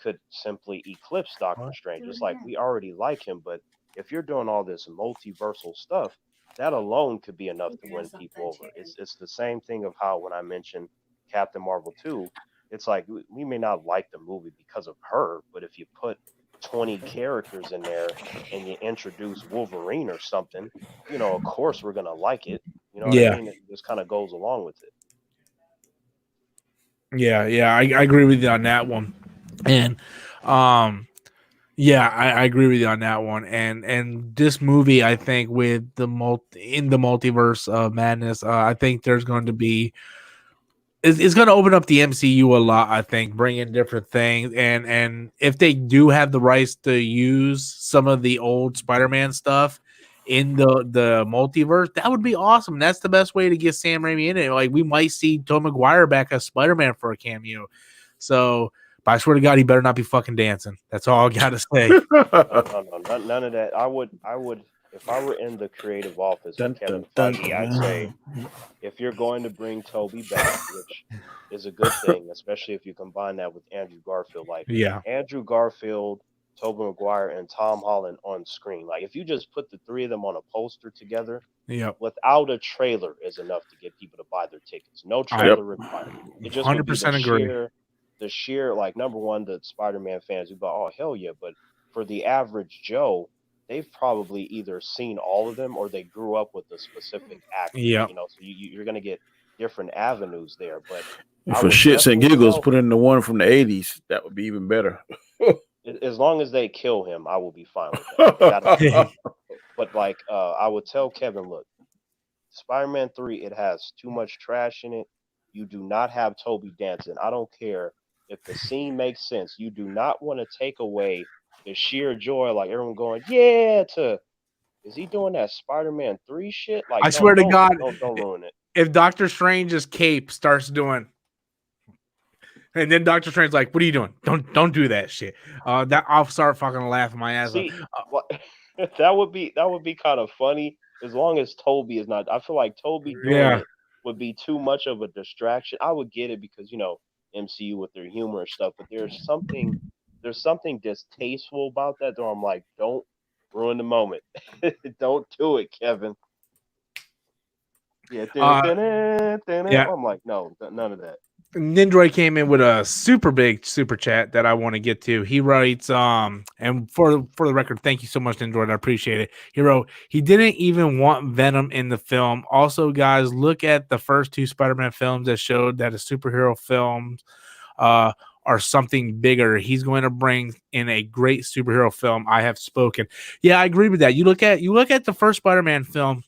could simply eclipse Doctor Strange. It's like we already like him, but if you're doing all this multiversal stuff, that alone could be enough to win people over. It's the same thing of how when I mentioned Captain Marvel 2, it's like we may not like the movie because of her, but if you put 20 characters in there and you introduce Wolverine or something, of course we're gonna like it. You know what I Yeah, mean? It just kind of goes along with it. yeah. I agree with you on that one, and yeah, I agree with you on that one. And this movie, I think, with the multiverse of madness, I think there's going to be it's going to open up the MCU a lot. I think, bring in different things, and if they do have the rights to use some of the old Spider-Man stuff in the multiverse, that would be awesome. That's the best way to get Sam Raimi in it. Like we might see Tom Maguire back as Spider-Man for a cameo. So, but I swear to God, he better not be fucking dancing. That's all I gotta say. No, none of that. I would, if I were in the creative office of Dun, Kevin dun, Feige, I'd say if you're going to bring Toby back, which is a good thing, especially if you combine that with Andrew Garfield, like Yeah, Andrew Garfield, Tobey Maguire, and Tom Holland on screen. Like if you just put the three of them on a poster together yeah, without a trailer is enough to get people to buy their tickets. No I trailer required. It just would be 100% agree. the sheer like number one, the Spider-Man fans who go, oh hell yeah, but for the average Joe, they've probably either seen all of them or they grew up with a specific actor. Yeah, So you're gonna get different avenues there. But I For would shits and definitely giggles, tell put in the one from the '80s. That would be even better. as long as they kill him, I will be fine with that. That'll be fine. But like I would tell Kevin, look, Spider-Man 3, it has too much trash in it. You do not have Toby dancing. I don't care if the scene makes sense. You do not want to take away the sheer joy, like everyone going, yeah, to is he doing that Spider-Man 3 shit? I Like swear to God, don't ruin it. if Doctor Strange's cape starts doing, and then Doctor Strange's like, "What are you doing? Don't do that shit." That I'll start fucking laughing my ass off. See, what that would be kind of funny as long as Toby is not. I feel like Toby doing Yeah, it would be too much of a distraction. I would get it because MCU with their humor and stuff, but there's something distasteful about that. Though I'm like, don't ruin the moment. Don't do it, Kevin. Yeah, yeah. I'm like, no, none of that. Nindroid came in with a super big super chat that I want to get to. He writes, and for the record, thank you so much, Nindroid. I appreciate it. He wrote, he didn't even want Venom in the film. Also, guys, look at the first two Spider-Man films that showed that a superhero films are something bigger. He's going to bring in a great superhero film. I have spoken. Yeah, I agree with that. You look at the first Spider-Man film,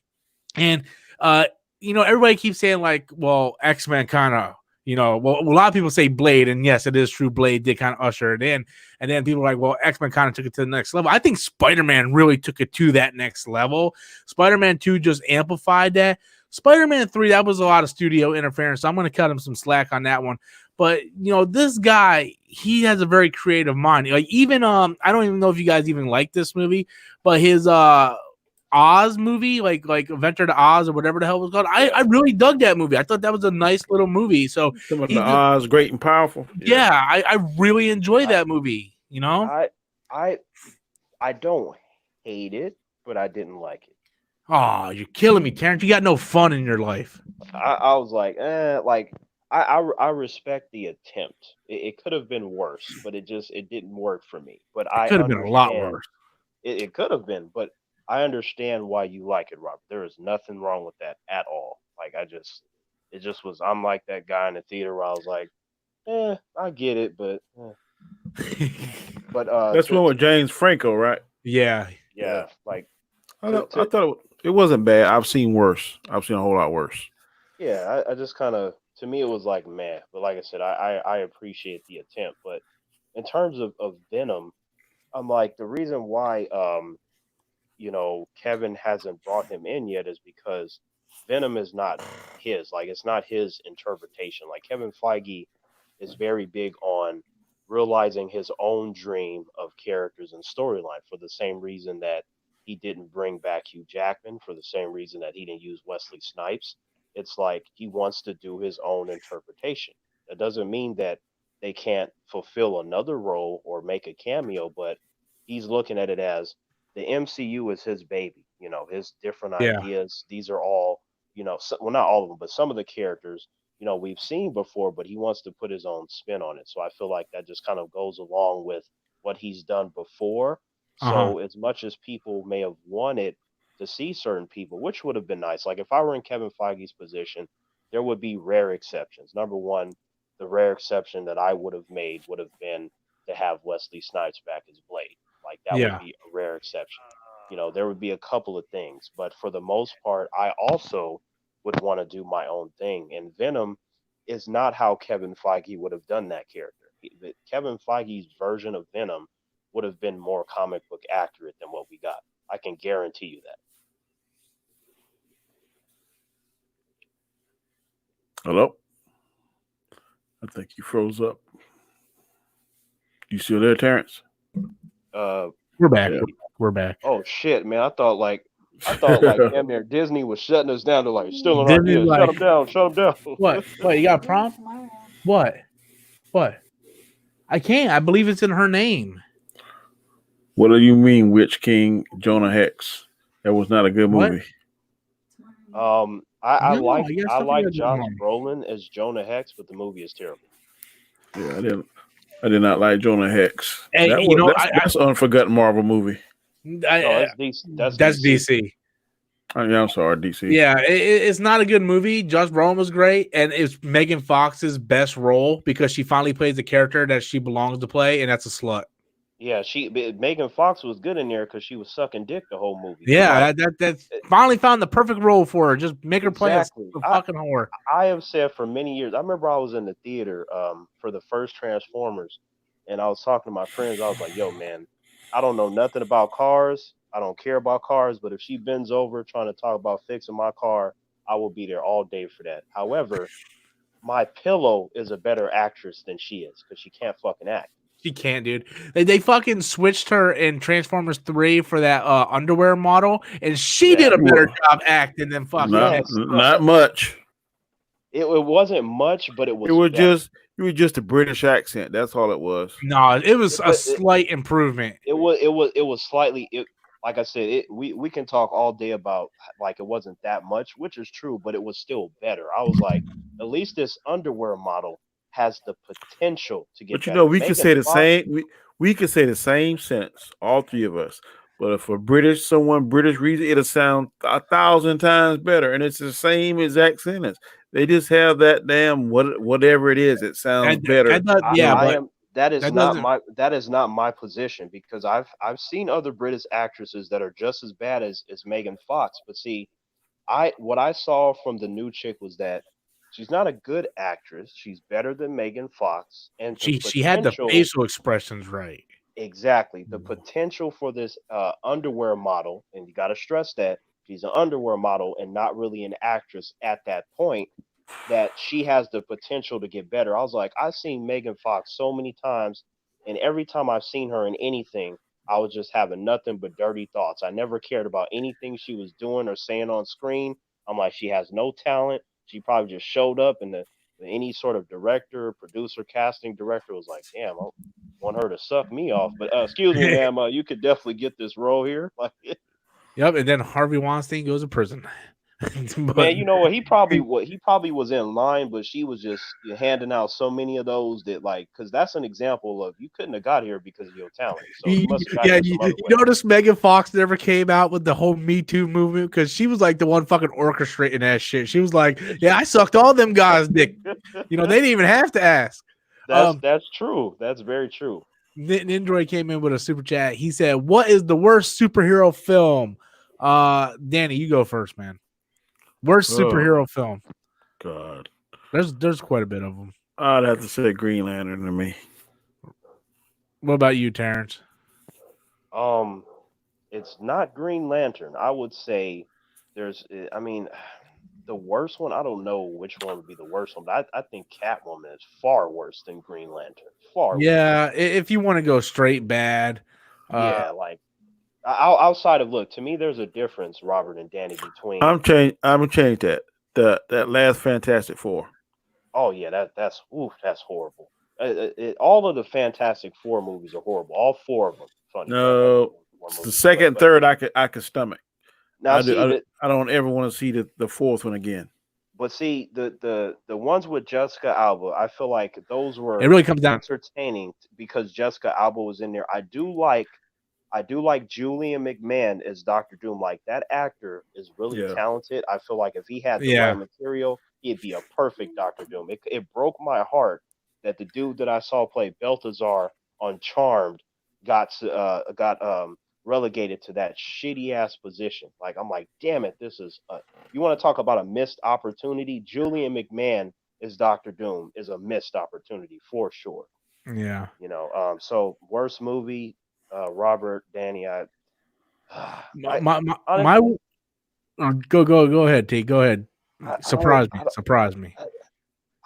and everybody keeps saying like, well, X-Men kind of, well, a lot of people say Blade, and yes, it is true. Blade did kind of usher it in, and then people are like, well, X-Men kind of took it to the next level. I think Spider-Man really took it to that next level. Spider-Man 2 just amplified that. Spider-Man 3, that was a lot of studio interference, so I'm going to cut him some slack on that one. But this guy, he has a very creative mind. Like even I don't even know if you guys even like this movie, but his Oz movie, like Adventure to Oz or whatever the hell it was called. I really dug that movie. I thought that was a nice little movie. So Some of the Oz, great and powerful. yeah, I really enjoy that movie. I I I don't hate it, but I didn't like it. Oh, you're killing me, Terrence. You got no fun in your life. I was like, like I respect the attempt. It could have been worse, but it didn't work for me. But It I could have been a lot understand worse. it could have been, but I understand why you like it, Robert. There is nothing wrong with that at all. Like it just was. I'm like that guy in the theater where I was like, I get it, but but That's one with James Franco, right? Yeah. yeah, like I thought it wasn't bad. I've seen worse. I've seen a whole lot worse. yeah, I just kind of to me it was like meh. But like I said, I appreciate the attempt, but in terms of Venom, I'm like the reason why Kevin hasn't brought him in yet is because Venom is not his. Like it's not his interpretation. Like Kevin Feige is very big on realizing his own dream of characters and storyline for the same reason that he didn't bring back Hugh Jackman, for the same reason that he didn't use Wesley Snipes. It's like he wants to do his own interpretation. That doesn't mean that they can't fulfill another role or make a cameo, but he's looking at it as the MCU is his baby, his different Yeah. ideas. These are all, well, not all of them, but some of the characters, we've seen before, but he wants to put his own spin on it. So I feel like that just kind of goes along with what he's done before. So as much as people may have wanted to see certain people, which would have been nice, like if I were in Kevin Feige's position, there would be rare exceptions. Number one, the rare exception that I would have made would have been to have Wesley Snipes back as Blade. Like that would Yeah. be a rare exception. There would be a couple of things, but for the most part, I also would want to do my own thing. And Venom is not how Kevin Feige would have done that character. Kevin Feige's version of Venom would have been more comic book accurate than what we got. I can guarantee you that. Hello? I think you froze up. You still there, Terrence? We're back. Yeah. We're back. Oh shit, man! I thought like damn near Disney was shutting us down. They're like, still in our Disney, ideas. Shut them down. Shut them down. What? What? You got a problem? What? What? I can't. I believe it's in her name. What do you mean, Witch King Jonah Hex? That was not a good What? movie. I No, like you got I something like to do Josh wrong. Brolin as Jonah Hex, but the movie is terrible. Yeah, I did not like Jonah Hex. Hey, That's an unforgotten Marvel movie. No, that's DC. That's DC. I'm sorry, DC. Yeah, it's not a good movie. Josh Brolin was great, and it's Megan Fox's best role because she finally plays the character that she belongs to play, and that's a slut. Yeah, Megan Fox was good in there because she was sucking dick the whole movie. Yeah, that's finally found the perfect role for her. Just make her play a fucking whore. I have said for many years. I remember I was in the theater for the first Transformers, and I was talking to my friends. I was like, "Yo, man, I don't know nothing about cars. I don't care about cars, but if she bends over trying to talk about fixing my car, I will be there all day for that." However, my pillow is a better actress than she is because she can't fucking act. She can't, dude. They fucking switched her in Transformers 3 for that underwear model, and she did a better job acting than fucking. Not much. It wasn't much, but it was. It was just a British accent. That's all it was. No, it was a slight improvement. It was slightly. Like I said, we can talk all day about like it wasn't that much, which is true, but it was still better. I was like, at least this underwear model has the potential to get. But we could say the same. We could say the same sentence, all three of us. But if someone British reads it, it'll sound 1,000 times better, and it's the same exact sentence. They just have that damn whatever it is. It sounds better. That is not my position because I've seen other British actresses that are just as bad as Megan Fox. But see, what I saw from the new chick was that she's not a good actress. She's better than Megan Fox, and she had the facial expressions right. Exactly, the potential for this underwear model, and you got to stress that she's an underwear model and not really an actress at that point. That she has the potential to get better. I was like, I've seen Megan Fox so many times, and every time I've seen her in anything, I was just having nothing but dirty thoughts. I never cared about anything she was doing or saying on screen. I'm like, she has no talent. She probably just showed up, and any sort of director, producer, casting director was like, damn, I want her to suck me off. But excuse me, ma'am, you could definitely get this role here. Yep, and then Harvey Weinstein goes to prison. Man, you know what? He probably was in line, but she was just handing out so many of those that because that's an example of you couldn't have got here because of your talent. So you notice Megan Fox never came out with the whole Me Too movement because she was like the one fucking orchestrating that shit. She was like, "Yeah, I sucked all them guys' dick." They didn't even have to ask. That's true. That's very true. Nindroid came in with a super chat. He said, "What is the worst superhero film?" Danny, you go first, man. Worst superhero film? God, there's quite a bit of them. I'd have to say Green Lantern to me. What about you, Terrence? It's not Green Lantern. I would say there's. I mean, The worst one, I don't know which one would be the worst one, but I think Catwoman is far worse than Green Lantern. Far worse. Yeah, if you want to go straight bad, Yeah, like outside of look, to me, there's a difference, Robert and Danny, between. I'm gonna change that. That last Fantastic Four. Oh yeah, that's horrible. All of the Fantastic Four movies are horrible. All four of them. Funny. No, the second, and third, I could stomach. Now I don't ever want to see the fourth one again. But see the ones with Jessica Alba, I feel like those were it really comes down. entertaining because Jessica Alba was in there. I do like Julian McMahon as Doctor Doom. Like that actor is really talented. I feel like if he had the right material, he'd be a perfect Doctor Doom. It broke my heart that the dude that I saw play Balthazar on Charmed got relegated to that shitty ass position. Like I'm like, damn it, this is you want to talk about a missed opportunity? Julian McMahon as Doctor Doom is a missed opportunity for sure. Yeah. You know, so worst movie, Robert, Danny, go ahead, T. Go ahead. Surprise me.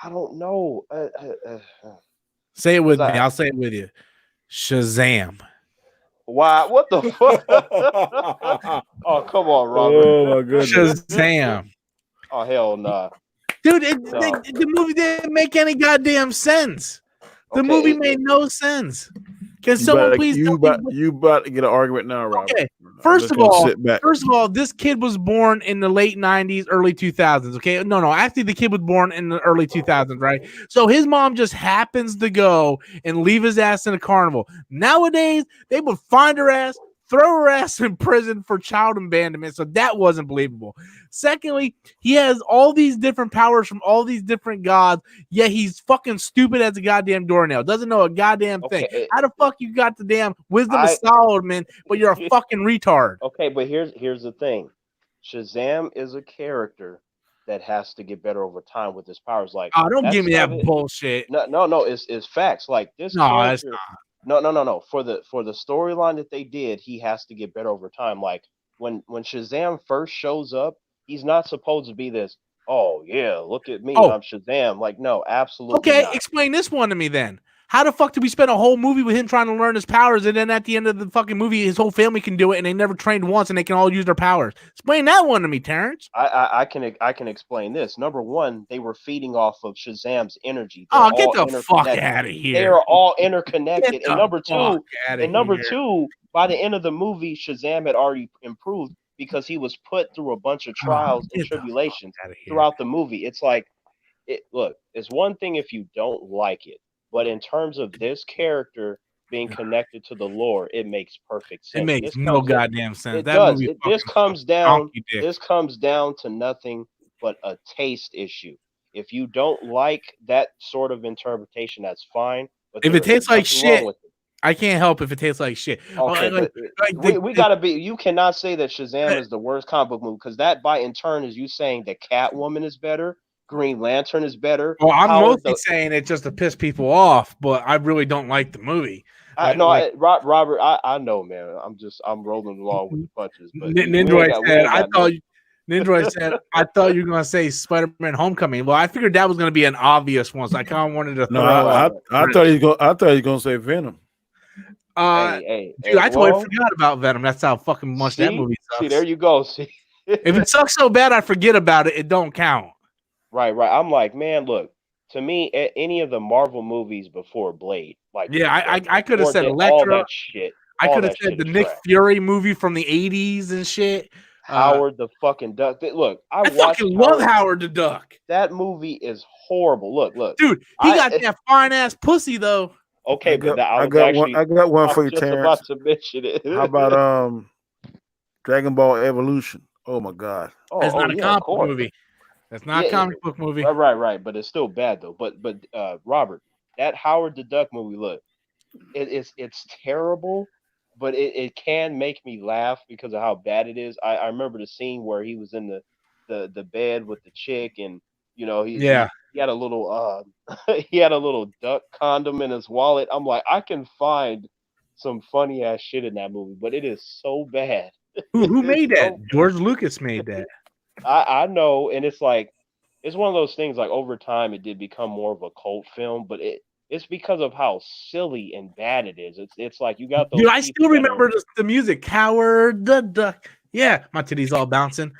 I don't know. Say it with me. I'll say it with you. Shazam. Wow, what the fuck? Oh, come on, Robert. Oh my goodness. Shazam. Oh, hell nah. Dude, the movie didn't make any goddamn sense. The movie made no sense. Can someone please you about to get an argument now, Robert? Okay. First of all, this kid was born in the late 90s, early 2000s. Okay. No. Actually, the kid was born in the early 2000s, right? So his mom just happens to go and leave his ass in a carnival. Nowadays, they would find her ass, throw her ass in prison for child abandonment. So that wasn't believable. Secondly, he has all these different powers from all these different gods, yet he's fucking stupid as a goddamn doornail. Doesn't know a goddamn thing. How the fuck you got the damn wisdom of Solomon, but you're a fucking retard? Okay, but here's the thing. Shazam is a character that has to get better over time with his powers. Like, oh, don't give me that bullshit. No, it's facts. Like this character. No. For the storyline that they did, he has to get better over time. Like when Shazam first shows up, he's not supposed to be this. Oh yeah, look at me, I'm Shazam. Like no, absolutely. Okay, not. Explain this one to me then. How the fuck did we spend a whole movie with him trying to learn his powers, and then at the end of the fucking movie, his whole family can do it, and they never trained once, and they can all use their powers? Explain that one to me, Terrence. I can explain this. Number one, they were feeding off of Shazam's energy. Get the fuck out of here. They are all interconnected. And number two, by the end of the movie, Shazam had already improved because he was put through a bunch of trials and tribulations throughout the movie. It's like, look, it's one thing if you don't like it. But in terms of this character being connected to the lore, it makes perfect sense. It makes no goddamn sense. This comes down to nothing but a taste issue. If you don't like that sort of interpretation, that's fine. But if it tastes like shit, I can't help if it tastes like shit. Okay, we gotta be. You cannot say that Shazam is the worst comic book movie because that, by in turn, is you saying that Catwoman is better. Green Lantern is better. Well, I'm mostly saying it just to piss people off, but I really don't like the movie. Robert, I know, man. I'm rolling along with the punches. But Nindroid said, I thought you were gonna say Spider-Man: Homecoming. Well, I figured that was gonna be an obvious one, so I kind of wanted to. I thought he was gonna say Venom. Dude, I totally forgot about Venom. That's how fucking much that movie sucks. See, there you go. See, if it sucks so bad, I forget about it. It don't count. Right. I'm like, man, look, to me, any of the Marvel movies before Blade, like, I could have said Elektra. All that shit. I could have said the Nick Fury movie from the 80s and shit. Howard the fucking Duck. Look, I fucking love Howard the Duck. That movie is horrible. Look, dude, he got that fine ass pussy though. Okay, I got one for you, Terrence. About to mention it. How about Dragon Ball Evolution? Oh my god, that's not a comic book movie. That's not a comic book movie. Right. But it's still bad though. But Robert, that Howard the Duck movie, look, it's terrible, but it can make me laugh because of how bad it is. I remember the scene where he was in the bed with the chick, and you know he had a little he had a little duck condom in his wallet. I'm like, I can find some funny ass shit in that movie, but it is so bad. Who made that? George Lucas made that. I know, and it's like it's one of those things. Like over time, it did become more of a cult film, but it's because of how silly and bad it is. It's like you got Dude, those I people still that are. remember the music. Coward the duck. Yeah, my titties all bouncing.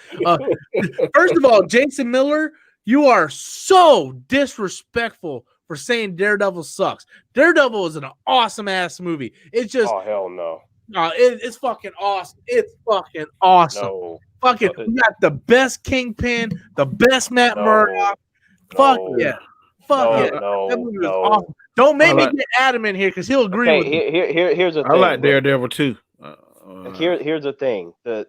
First of all, Jason Miller, you are so disrespectful for saying Daredevil sucks. Daredevil is an awesome ass movie. It's just, Oh hell no, it's fucking awesome. It's fucking awesome. no, Fucking, we got the best Kingpin, the best Matt no, Murdock. Fuck no, yeah. Fuck yeah. That movie was awesome. Don't make me get Adam in here because he'll agree with me. Here's the thing. I like Daredevil too. Here's the thing. The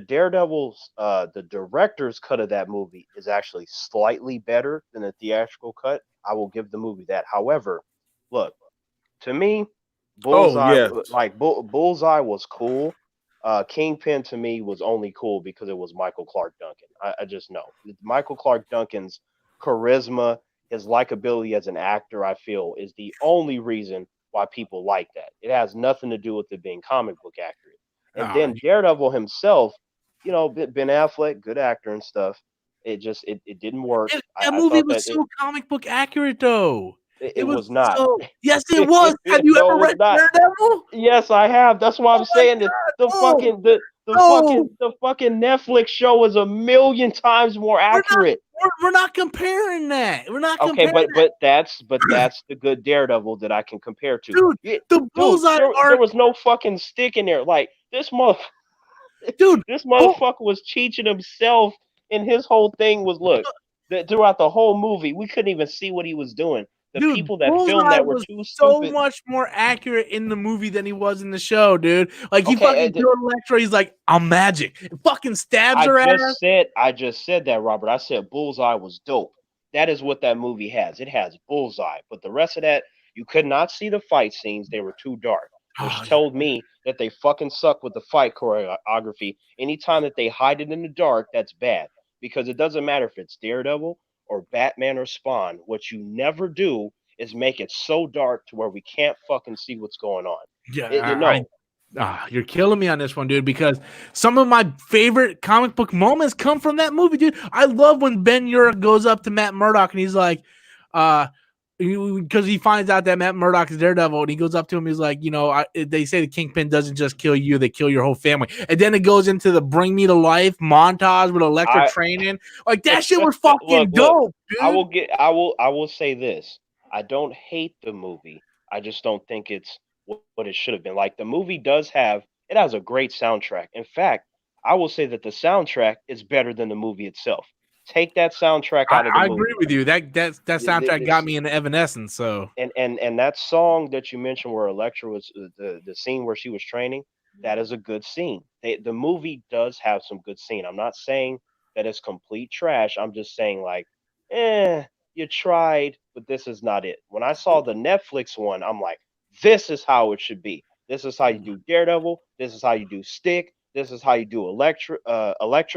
Daredevil's the director's cut of that movie is actually slightly better than the theatrical cut. I will give the movie that. However, look, to me, Bullseye yes. Bullseye was cool. Kingpin to me was only cool because it was Michael Clark Duncan. I just know Michael Clark Duncan's charisma, his likability as an actor, I feel, is the only reason why people like that. It has nothing to do with it being comic book accurate. And then Daredevil himself, Ben Affleck, good actor and stuff. It just it didn't work. That movie was so comic book accurate though. It was not. So, yes, it was. Have you ever read Daredevil? Yes, I have. That's why I'm saying that the fucking Netflix show is a million times more accurate. We're not comparing that. We're not okay, comparing but that's the good Daredevil that I can compare to. Dude, the Bullseye there was no fucking stick in there. Like this this motherfucker was teaching himself, and his whole thing was throughout the whole movie, we couldn't even see what he was doing. People that filmed that were too stupid. So much more accurate in the movie than he was in the show, dude. Like he fucking killed Electra. He's like, I'm magic. It fucking stabs her ass. I just said that, Robert. I said Bullseye was dope. That is what that movie has. It has Bullseye, but the rest of that, you could not see the fight scenes. They were too dark, which told me that they fucking suck with the fight choreography. Anytime that they hide it in the dark, that's bad because it doesn't matter if it's Daredevil or Batman or Spawn. What you never do is make it so dark to where we can't fucking see what's going on. Yeah, you're killing me on this one, dude, because some of my favorite comic book moments come from that movie, dude. I love when Ben Urich goes up to Matt Murdock and he's like, because he finds out that Matt Murdock is Daredevil, and he goes up to him. He's like, they say the Kingpin doesn't just kill you; they kill your whole family. And then it goes into the "Bring Me to Life" montage with Electra training. Like that shit was fucking dope, dude. I will say this: I don't hate the movie. I just don't think it's what it should have been. Like the movie has a great soundtrack. In fact, I will say that the soundtrack is better than the movie itself. Take that soundtrack out of the movie. I agree with you. That soundtrack got me into Evanescence. So and that song that you mentioned where Electra was the scene where she was training, that is a good scene. The movie does have some good scene. I'm not saying that it's complete trash. I'm just saying like, you tried, but this is not it. When I saw the Netflix one, I'm like, this is how it should be. This is how you do Daredevil. This is how you do Stick. This is how you do Electra.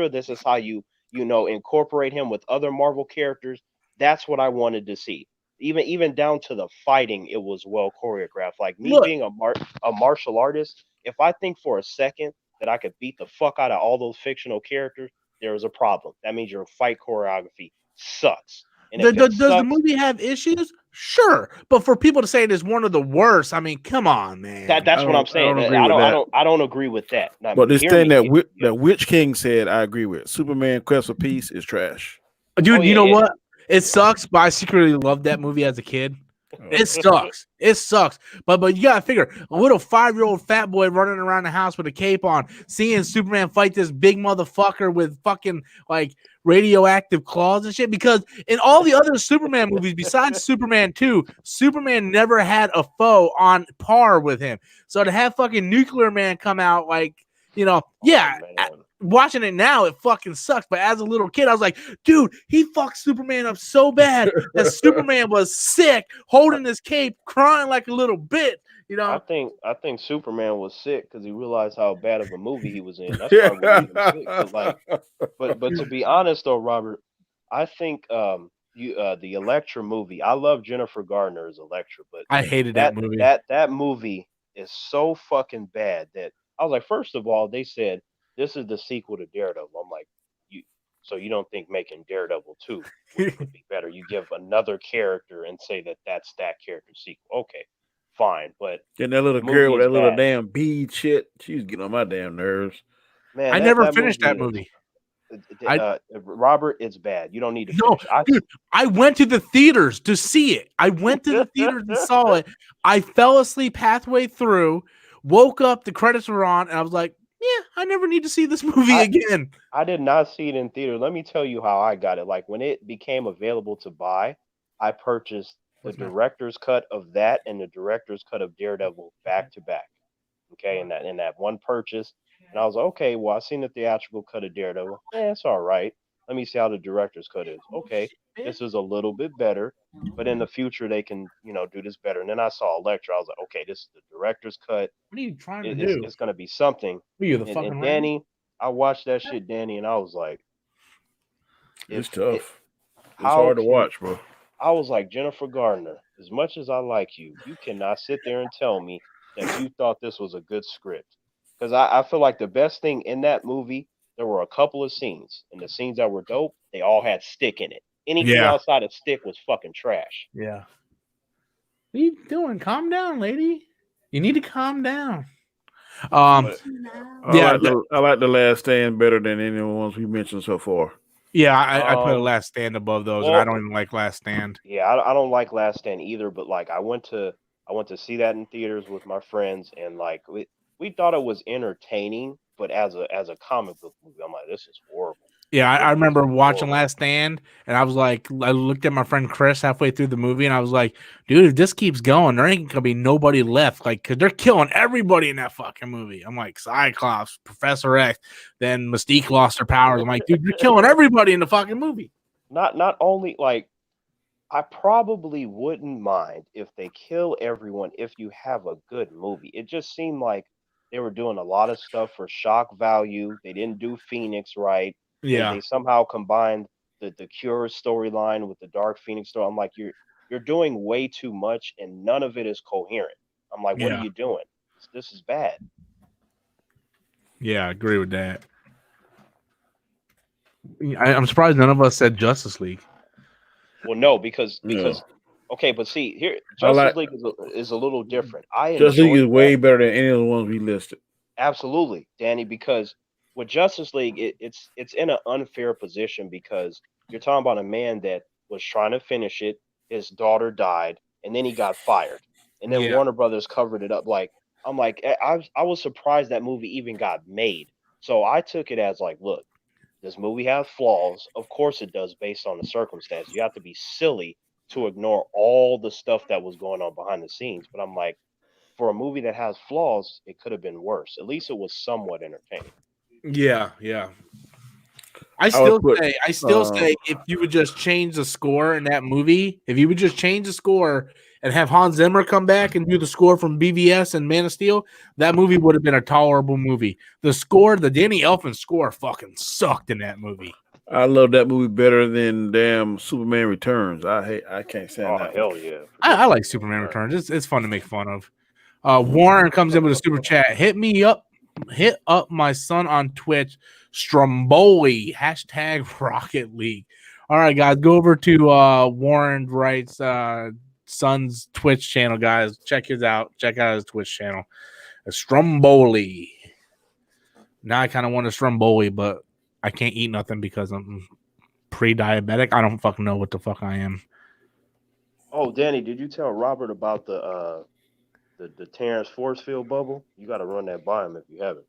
This is how you incorporate him with other Marvel characters. That's what I wanted to see. Even down to the fighting, it was well choreographed. Like me being a martial artist, if I think for a second that I could beat the fuck out of all those fictional characters, there is a problem. That means your fight choreography sucks. And does the movie have issues? Sure, but for people to say it is one of the worst, I mean, come on, man. That's what I'm saying. I don't agree with that. Now, but this thing that Witch King said, I agree with. Superman Quest for Peace is trash. Dude, you know what? It sucks, but I secretly loved that movie as a kid. It sucks. It sucks. But you gotta figure, a little 5-year-old fat boy running around the house with a cape on, seeing Superman fight this big motherfucker with fucking like radioactive claws and shit. Because in all the other Superman movies, besides Superman 2, Superman never had a foe on par with him. So to have fucking Nuclear Man come out, like, watching it now, it fucking sucks. But as a little kid, I was like, dude, he fucked Superman up so bad that Superman was sick, holding his cape, crying like a little bitch. I think Superman was sick because he realized how bad of a movie he was in. That's why he was sick. But to be honest though, Robert, I think the Elektra movie. I love Jennifer Garner as Elektra, but I hated that movie. That movie is so fucking bad that I was like, first of all, they said this is the sequel to Daredevil. I'm like, So you don't think making Daredevil 2 would be better? You give another character and say that that's that character's sequel. Okay, fine, but And that little the girl movie with is that little bad. damn bead shit, she was getting on my damn nerves. Man, I that never that finished movie that is movie. I Robert. It's bad. You don't need to No, finish. dude, I went to the theaters to see it. I went to the theaters and saw it. I fell asleep halfway through, woke up, the credits were on, and I was like, yeah, I never need to see this movie again. I did not see it in theater. Let me tell you how I got it. Like when it became available to buy, I purchased the What's that? director's cut of that and the director's cut of Daredevil back to back. Okay, in that one purchase. And I was like, okay, well, I seen the theatrical cut of Daredevil. It's all right. Let me see how the director's cut is. Okay, this is a little bit better, but in the future they can, do this better. And then I saw Electra. I was like, okay, this is the director's cut. What are you trying to It's do? it's gonna be something. Are you the And fucking Danny, I watched that shit, Danny, and I was like, It's if it, tough. It's how hard to can watch, bro. I was like, Jennifer Gardner, as much as I like you, you cannot sit there and tell me that you thought this was a good script. Because I feel like the best thing in that movie, there were a couple of scenes, and the scenes that were dope, they all had stick in it. Anything Yeah. outside of stick was fucking trash. Yeah. What are you doing? Calm down, lady. You need to calm down. I Yeah, like the Last Stand better than any of the ones we mentioned so far. yeah. I put Um, Last Stand above those, and well, I don't even like Last Stand. yeah, I don't like Last Stand either, but like I went to see that in theaters with my friends, and like we thought it was entertaining, but as a comic book movie, I'm like, this is horrible. Yeah, I This remember is watching horrible. Last Stand, and I was like, I looked at my friend Chris halfway through the movie, and I was like, dude, if this keeps going, there ain't gonna be nobody left. Like, cause they're killing everybody in that fucking movie. I'm like, Cyclops, Professor X, then Mystique lost her powers. I'm like, dude, you're killing everybody in the fucking movie. Not only like I probably wouldn't mind if they kill everyone if you have a good movie. It just seemed like they were doing a lot of stuff for shock value. They didn't do Phoenix right. Yeah, They somehow combined the Cure storyline with the Dark Phoenix story. I'm like, you're doing way too much and none of it is coherent. I'm like, what are yeah, you doing? This is bad. yeah. I agree with that. I'm surprised none of us said Justice League. Well, no, because Yeah. okay, but see here, I like- Justice League is a little different. I Justice League enjoyed is that. way better than any of the ones we listed. Absolutely, Danny, because with Justice League, it's in an unfair position because you're talking about a man that was trying to finish it, his daughter died, and then he got fired, and then Yeah. Warner Brothers covered it up. Like I'm like I was surprised that movie even got made. So I took it as like, look, this movie has flaws. Of course it does, based on the circumstance. You have to be silly to ignore all the stuff that was going on behind the scenes. But I'm like, for a movie that has flaws, it could have been worse. At least it was somewhat entertaining. Yeah, yeah. I still say if you would just change the score in that movie, if you would just change the score and have Hans Zimmer come back and do the score from BVS and Man of Steel, that movie would have been a tolerable movie. The score, the Danny Elfman score, fucking sucked in that movie. I love that movie better than damn Superman Returns. I can't stand Oh that. hell yeah! I like Superman Returns. It's fun to make fun of. Warren comes in with a super chat. Hit up my son on Twitch, Stromboli, # Rocket League. All right, guys, go over to Warren Wright's son's Twitch channel, guys. Check out his Twitch channel. Stromboli. Now I kind of want a Stromboli, but I can't eat nothing because I'm pre-diabetic. I don't fucking know what the fuck I am. Oh, Danny, did you tell Robert about the Terrence force field bubble? You got to run that by him if you haven't.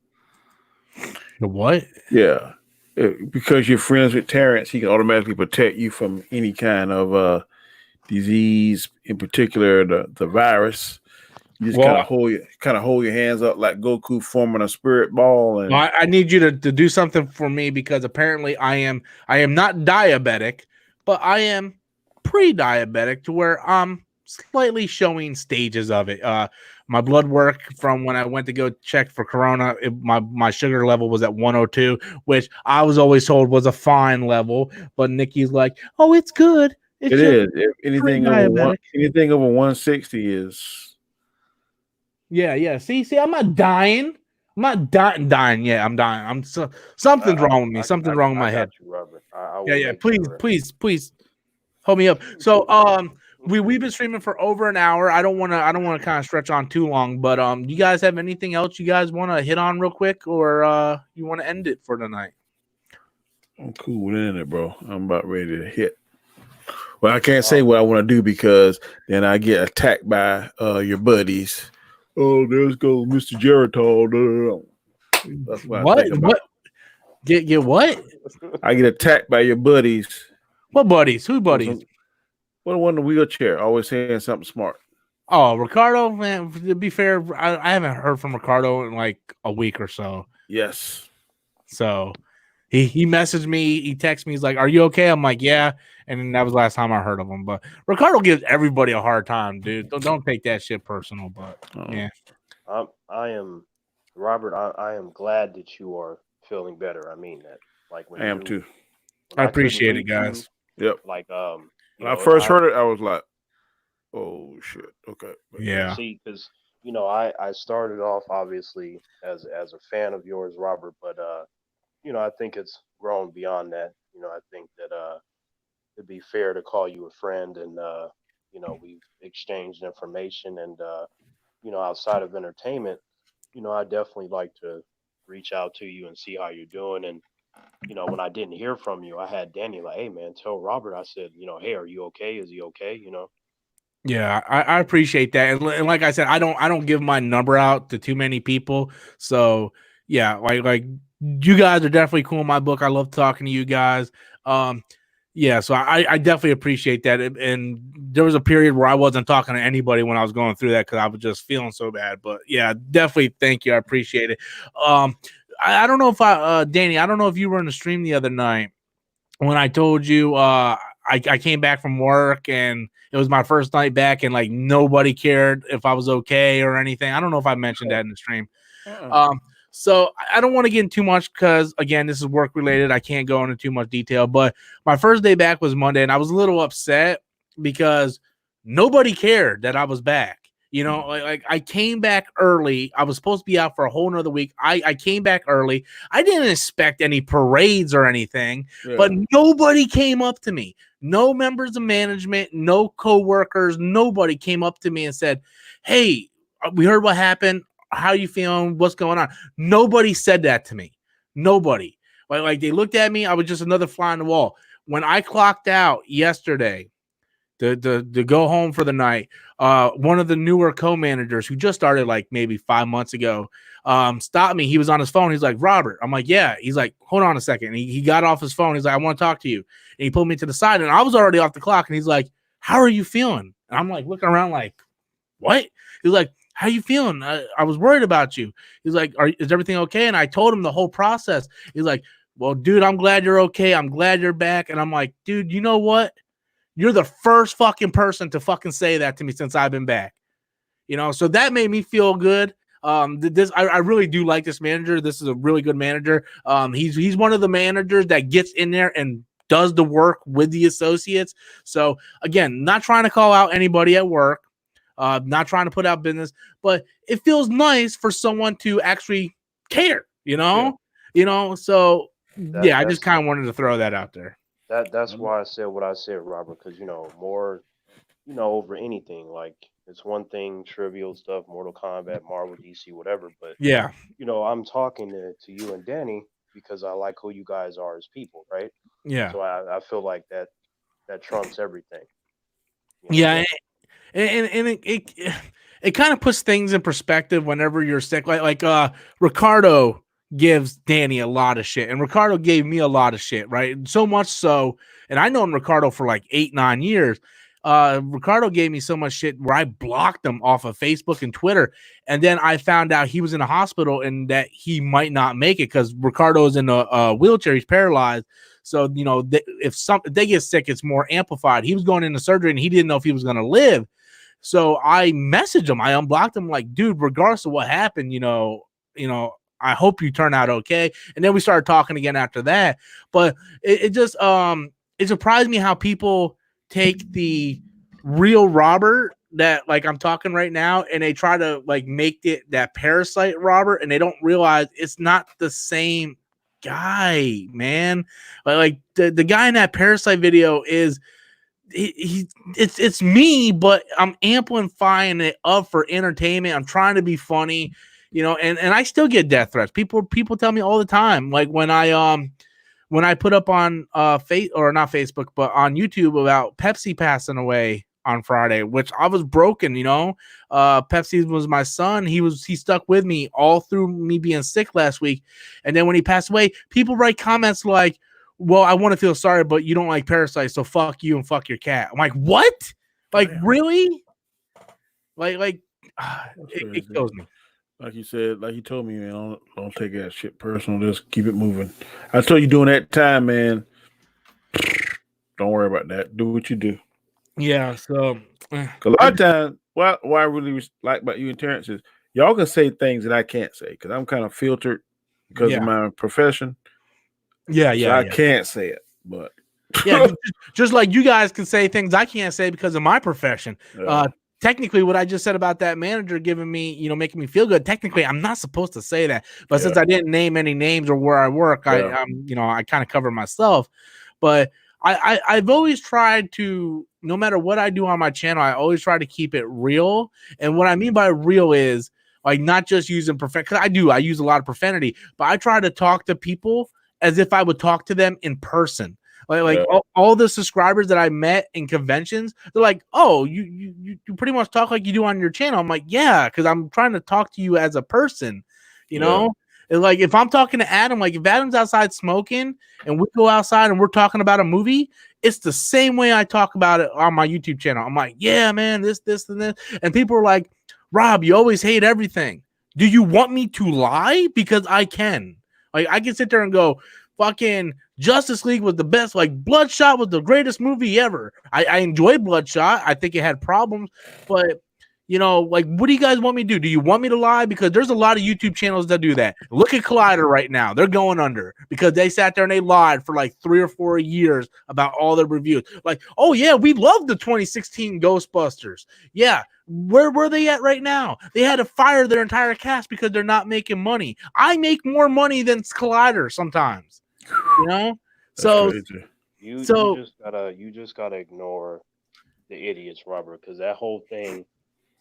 The what? Yeah. Because you're friends with Terrence, he can automatically protect you from any kind of disease, in particular the virus. You just kind of hold your hands up like Goku forming a spirit ball. And I need you to do something for me because apparently I am not diabetic, but I am pre-diabetic to where I'm slightly showing stages of it. My blood work from when I went to go check for corona, my sugar level was at 102, which I was always told was a fine level. But Nikki's like, oh, it's good. It is. Anything over 160 is. Yeah. See, I'm not dying. I'm not dying yet. I'm dying. Something's wrong with me. Something's wrong with my head. You, Robert. I will Yeah. make Please hold me up. So we've been streaming for over an hour. I don't want to kind of stretch on too long, but you guys have anything else you guys want to hit on real quick, or you want to end it for tonight? I'm cool with it, bro. I'm about ready to hit. Well, I can't say what I want to do because then I get attacked by your buddies. Oh, there's go Mr. Geritol. That's what I think about. What? Get what? I get attacked by your buddies. What buddies? Who buddies? What the one in the wheelchair always saying something smart. Oh, Ricardo, man, to be fair, I haven't heard from Ricardo in like a week or so. Yes. So he messaged me, he texted me, he's like, "Are you okay?" I'm like, "Yeah." And that was the last time I heard of him. But Ricardo gives everybody a hard time, dude. Don't take that shit personal. But yeah. I am Robert, I am glad that you are feeling better. I mean that. Like when I am too. I appreciate it, guys. Yep. Like when I first heard it, I was like, oh shit. Okay. But yeah. See, because I started off obviously as a fan of yours, Robert, but I think it's grown beyond that. I think that it'd be fair to call you a friend, and we've exchanged information, and outside of entertainment, I definitely like to reach out to you and see how you're doing. And when I didn't hear from you, I had Danny like, "Hey man, tell Robert." I said, "Hey, are you okay? Is he okay?" Yeah, I appreciate that, and like I said, I don't give my number out to too many people. So yeah, like you guys are definitely cool in my book. I love talking to you guys. Yeah, so I definitely appreciate that. And there was a period where I wasn't talking to anybody when I was going through that because I was just feeling so bad. But yeah, definitely thank you. I appreciate it. I don't know if Danny, I don't know if you were in the stream the other night when I told you I came back from work and it was my first night back and like nobody cared if I was okay or anything. I don't know if I mentioned that in the stream. So I don't want to get into too much because, again, this is work related. I can't go into too much detail. But my first day back was Monday, and I was a little upset because nobody cared that I was back. Like I came back early. I was supposed to be out for a whole nother week. I came back early. I didn't expect any parades or anything, but nobody came up to me. No members of management, no coworkers, nobody came up to me and said, "Hey, we heard what happened. How you feeling? What's going on?" Nobody said that to me. Nobody. Like they looked at me. I was just another fly on the wall. When I clocked out yesterday to go home for the night, one of the newer co-managers who just started like maybe 5 months ago stopped me. He was on his phone. He's like, "Robert." I'm like, "Yeah." He's like, "Hold on a second." And he got off his phone. He's like, "I want to talk to you." And he pulled me to the side, and I was already off the clock. And he's like, "How are you feeling?" And I'm like looking around like, "What?" He's like, "How you feeling? I was worried about you." He's like, "Is everything okay?" And I told him the whole process. He's like, "Well, dude, I'm glad you're okay. I'm glad you're back." And I'm like, "Dude, you know what? You're the first fucking person to fucking say that to me since I've been back." So that made me feel good. I really do like this manager. This is a really good manager. He's one of the managers that gets in there and does the work with the associates. So again, not trying to call out anybody at work. Not trying to put out business, but it feels nice for someone to actually care, So I just kind of wanted to throw that out there. That's why I said what I said, Robert, because more, over anything. Like it's one thing, trivial stuff, Mortal Kombat, Marvel, DC, whatever. But yeah, I'm talking to you and Danny because I like who you guys are as people, right? Yeah. So I feel like that trumps everything. Yeah. And it kind of puts things in perspective whenever you're sick. Like Ricardo gives Danny a lot of shit, and Ricardo gave me a lot of shit, right? So much so, and I known Ricardo for like 8-9 years. Ricardo gave me so much shit where I blocked him off of Facebook and Twitter, and then I found out he was in a hospital and that he might not make it because Ricardo's in a wheelchair. He's paralyzed. So, if they get sick, it's more amplified. He was going into surgery and he didn't know if he was going to live. So I messaged him. I unblocked him like, "Dude, regardless of what happened, I hope you turn out okay." And then we started talking again after that. But it just it surprised me how people take the real Robert that like I'm talking right now, and they try to like make it that Parasite Robert, and they don't realize it's not the same guy, man. Like the guy in that Parasite video is it's me, but I'm amplifying it up for entertainment. I'm trying to be funny, and I still get death threats. People tell me all the time, like when I put up on not Facebook, but on YouTube about Pepsi passing away on Friday, which I was broken, Pepsi was my son. He stuck with me all through me being sick last week. And then when he passed away, people write comments like, well, I want to feel sorry, but you don't like Parasite, so fuck you and fuck your cat. I'm like, what? Like, really? Like it kills me. Like you said, like you told me, man, don't take that shit personal. Just keep it moving. I told you during that time, man, don't worry about that. Do what you do. Yeah, so a lot of times, what I really like about you and Terrence is y'all can say things that I can't say because I'm kind of filtered because of my profession. Yeah, so I can't say it, but just like you guys can say things I can't say because of my profession. Technically, what I just said about that manager giving me, making me feel good, technically, I'm not supposed to say that. But since I didn't name any names or where I work, I kind of cover myself. But I've always tried to, no matter what I do on my channel, I always try to keep it real. And what I mean by real is like not just using profanity, because I use a lot of profanity, but I try to talk to people as if I would talk to them in person. Like all the subscribers that I met in conventions, they're like, "Oh, you pretty much talk like you do on your channel." I'm like, "Yeah," because I'm trying to talk to you as a person, know. And like if I'm talking to Adam, like if Adam's outside smoking and we go outside and we're talking about a movie, it's the same way I talk about it on my YouTube channel. I'm like, "Yeah, man, this, and this," and people are like, "Rob, you always hate everything. Do you want me to lie? Because I can." Like I can sit there and go, fucking Justice League was the best. Like Bloodshot was the greatest movie ever. I enjoyed Bloodshot. I think it had problems, but like what do you guys want me to do? Do you want me to lie? Because there's a lot of YouTube channels that do that. Look at Collider right now. They're going under because they sat there and they lied for like 3 or 4 years about all their reviews. Like, oh yeah, we love the 2016 Ghostbusters. Yeah. Where were they at right now? They had to fire their entire cast because they're not making money. I make more money than Collider sometimes, So you just gotta ignore the idiots, Robert, because that whole thing,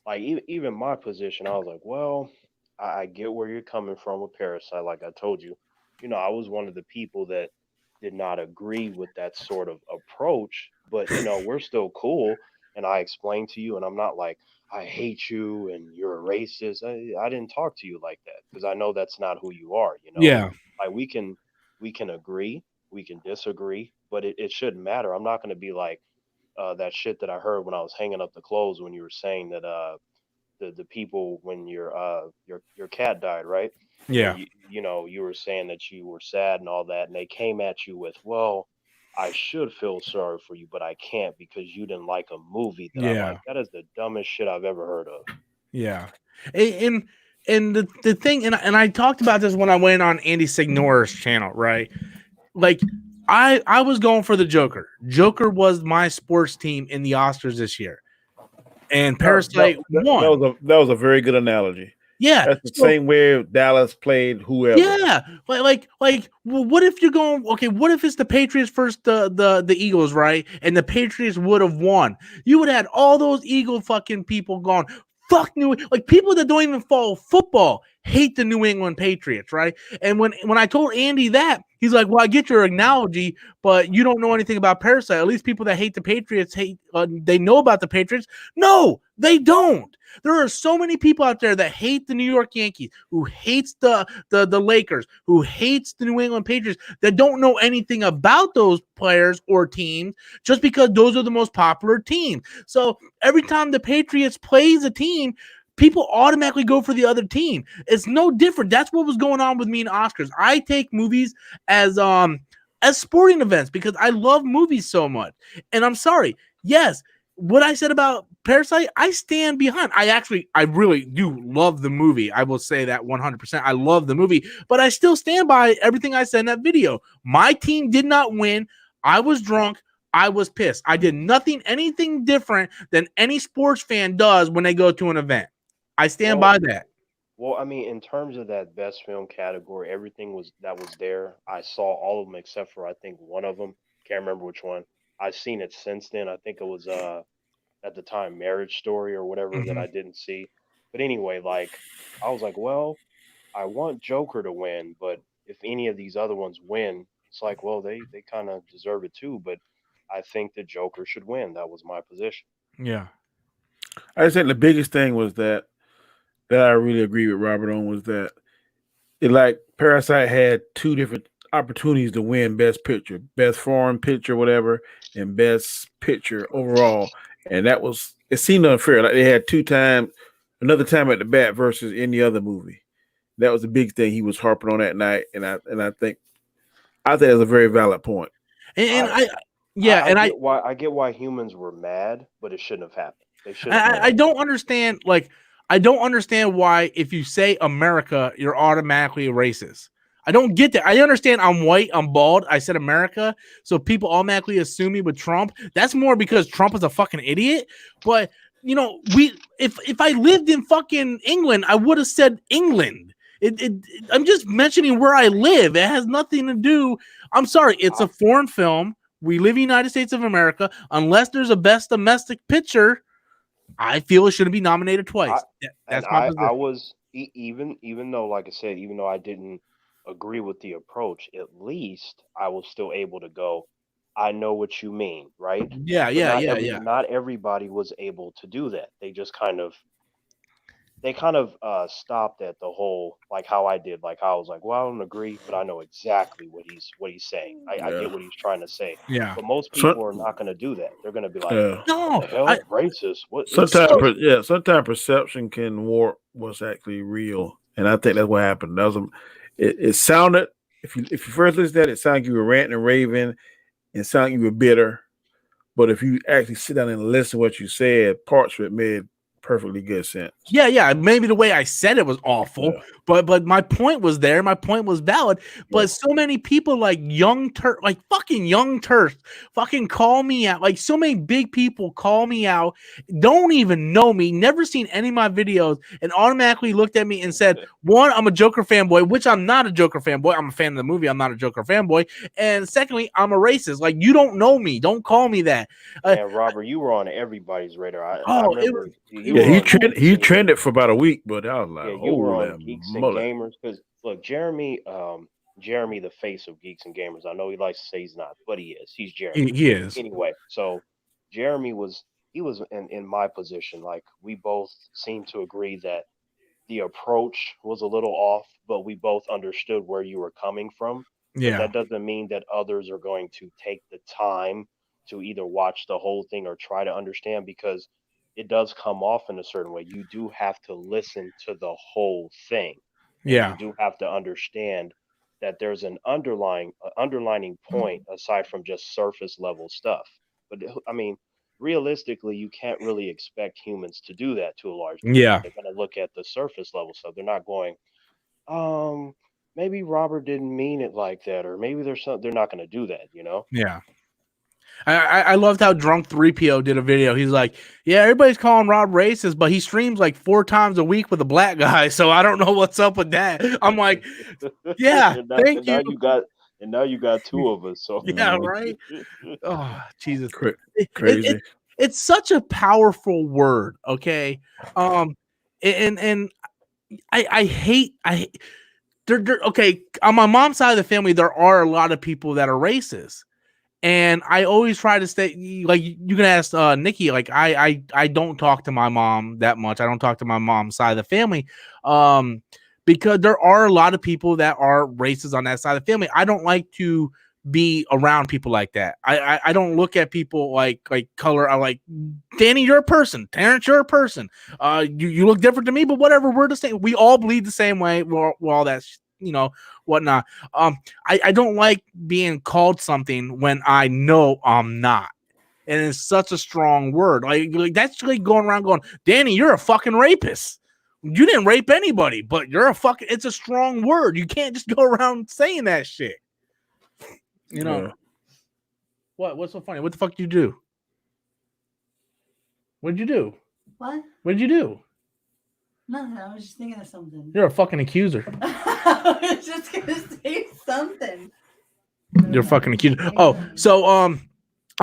like even my position, I was like, well, I get where you're coming from with Parasite. Like I told you, I was one of the people that did not agree with that sort of approach, but we're still cool. And I explained to you, and I'm not like, I hate you and you're a racist. I didn't talk to you like that because I know that's not who you are. Yeah. Like we can agree, we can disagree, but it shouldn't matter. I'm not going to be like that shit that I heard when I was hanging up the clothes when you were saying that the people when your cat died, right? Yeah. You were saying that you were sad and all that, and they came at you with, well, I should feel sorry for you, but I can't because you didn't like a movie that I like. That is the dumbest shit I've ever heard of. Yeah. And the thing, and I talked about this when I went on Andy Signore's channel, right? Like I was going for the Joker. Joker was my sports team in the Oscars this year. And Parasite won. That was a very good analogy. Yeah, that's the same way Dallas played whoever. Yeah, like, well, what if you're going? Okay, what if it's the Patriots versus the Eagles, right? And the Patriots would have won. You would have had all those Eagle fucking people gone. Fuck people that don't even follow football hate the New England Patriots, right? And when I told Andy that, he's like, "Well, I get your analogy, but you don't know anything about Parasite. At least people that hate the Patriots they know about the Patriots. No, they don't. There are so many people out there that hate the New York Yankees, who hates the Lakers, who hates the New England Patriots, that don't know anything about those players or teams just because those are the most popular teams. So every time the Patriots plays a team, people automatically go for the other team. It's no different. That's what was going on with me in Oscars. I take movies as sporting events because I love movies so much. And I'm sorry. Yes, what I said about Parasite, I stand behind. I really do love the movie. I will say that 100%. I love the movie, but I still stand by everything I said in that video. My team did not win. I was drunk. I was pissed. I did anything different than any sports fan does when they go to an event. I stand by that. Well, I mean, in terms of that best film category, everything was there. I saw all of them except for I think one of them. Can't remember which one. I've seen it since then. I think it was at the time Marriage Story or whatever that Mhm. I didn't see. But anyway, like I was like, well, I want Joker to win, but if any of these other ones win, it's like, well, they kind of deserve it too. But I think the Joker should win. That was my position. Yeah. I just think the biggest thing was that I really agree with Robert on was that it like Parasite had two different opportunities to win Best Picture, Best Foreign Picture, whatever, and Best Picture overall, and that was it seemed unfair. Like they had another time at the bat versus any other movie. That was the big thing he was harping on that night, and I think that's a very valid point. And I I get why humans were mad, but it shouldn't have happened. They should. I don't understand. Like, I don't understand why if you say America, you're automatically racist. I don't get that. I understand I'm white, I'm bald. I said America, so people automatically assume me with Trump. That's more because Trump is a fucking idiot. But you know, if I lived in fucking England, I would have said England. I'm just mentioning where I live. It has nothing to do. I'm sorry, it's a foreign film. We live in the United States of America. Unless there's a best domestic picture, I feel it shouldn't be nominated twice. That's my position. I was even though, like I said, even though I didn't agree with the approach, at least I was still able to go. I know what you mean, right? Yeah. Not everybody was able to do that. They just kind of stopped at the whole, like how I did, like how I was like, well, I don't agree, but I know exactly what he's saying. I get what he's trying to say. Yeah. But most people are not going to do that. They're going to be like, No, what the hell? Racist. What? Sometimes perception can warp what's actually real, and I think that's what happened. It sounded if you first listen to that, it sounded like you were ranting and raving, and sounded like you were bitter. But if you actually sit down and listen to what you said, parts of it made perfectly good sense. Yeah. Maybe the way I said it was awful, but my point was there. My point was valid. But so many people like fucking young Turks, fucking call me out. Like so many big people call me out, don't even know me, never seen any of my videos, and automatically looked at me and said, one, I'm a Joker fanboy, which I'm not a Joker fanboy. I'm a fan of the movie. I'm not a Joker fanboy. And secondly, I'm a racist. Like you don't know me. Don't call me that. And Robert, you were on everybody's radar. I remember. He trended for about a week, but I was like, you were on Geeks and Gamers because look, Jeremy, the face of Geeks and Gamers. I know he likes to say he's not, but he is. He's Jeremy. He is. Anyway, so Jeremy was in my position. Like we both seemed to agree that the approach was a little off, but we both understood where you were coming from. Yeah. But that doesn't mean that others are going to take the time to either watch the whole thing or try to understand, because it does come off in a certain way. You do have to listen to the whole thing. Yeah. You do have to understand that there's an underlying point aside from just surface level stuff. But I mean, realistically, you can't really expect humans to do that to a large degree. Yeah. They're going to look at the surface level stuff. They're not going, maybe Robert didn't mean it like that, or maybe there's something. They're not going to do that, you know? Yeah. I loved how Drunk 3PO did a video. He's like, yeah, everybody's calling Rob racist, but he streams like 4 times a week with a black guy, so I don't know what's up with that. I'm like, yeah, thank you. Now you got 2 of us. So yeah, right. Oh, Jesus, crazy. It's such a powerful word. Okay, and I hate. Okay, on my mom's side of the family, there are a lot of people that are racist. And I always try to stay, like, you can ask Nikki, like, I don't talk to my mom that much. I don't talk to my mom's side of the family because there are a lot of people that are racist on that side of the family. I don't like to be around people like that. I don't look at people like color. I like, Danny, you're a person. Terrence, you're a person. You look different to me, but whatever. We're the same. We all bleed the same way. We're all that whatnot. I don't like being called something when I know I'm not. And it's such a strong word. Like that's like going around going, Danny, you're a fucking rapist. You didn't rape anybody, but you're a fucking, it's a strong word. You can't just go around saying that shit. You know? What? What's so funny? What the fuck did you do? What did you do? What? What did you do? Nothing. I was just thinking of something. You're a fucking accuser. I was just gonna say something. You're a fucking accuser. Oh, so I'm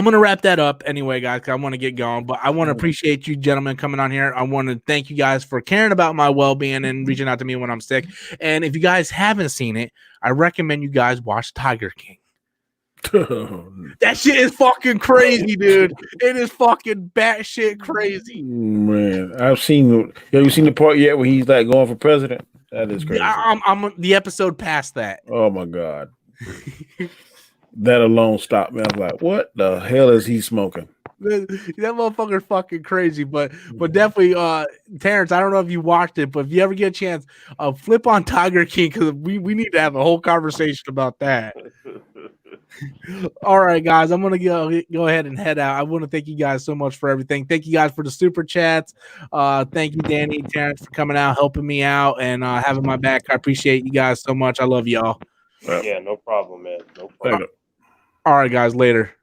gonna wrap that up anyway, guys. 'Cause I want to get going, but I want to appreciate you, gentlemen, coming on here. I want to thank you guys for caring about my well-being and reaching out to me when I'm sick. And if you guys haven't seen it, I recommend you guys watch Tiger King. That shit is fucking crazy, dude. It is fucking batshit crazy. Man, I've seen. Have you seen the part yet where he's like going for president? That is crazy. I'm the episode past that. Oh my god. That alone stopped me. I was like, what the hell is he smoking? That motherfucker's fucking crazy, but definitely, Terrence, I don't know if you watched it, but if you ever get a chance, flip on Tiger King because we need to have a whole conversation about that. All right, guys, I'm gonna go ahead and head out. I want to thank you guys so much for everything. Thank you guys for the super chats. Thank you, Danny and Terrence, for coming out, helping me out, and having my back. I appreciate you guys so much. I love y'all. Yeah, no problem, man. No problem. All right, guys, later.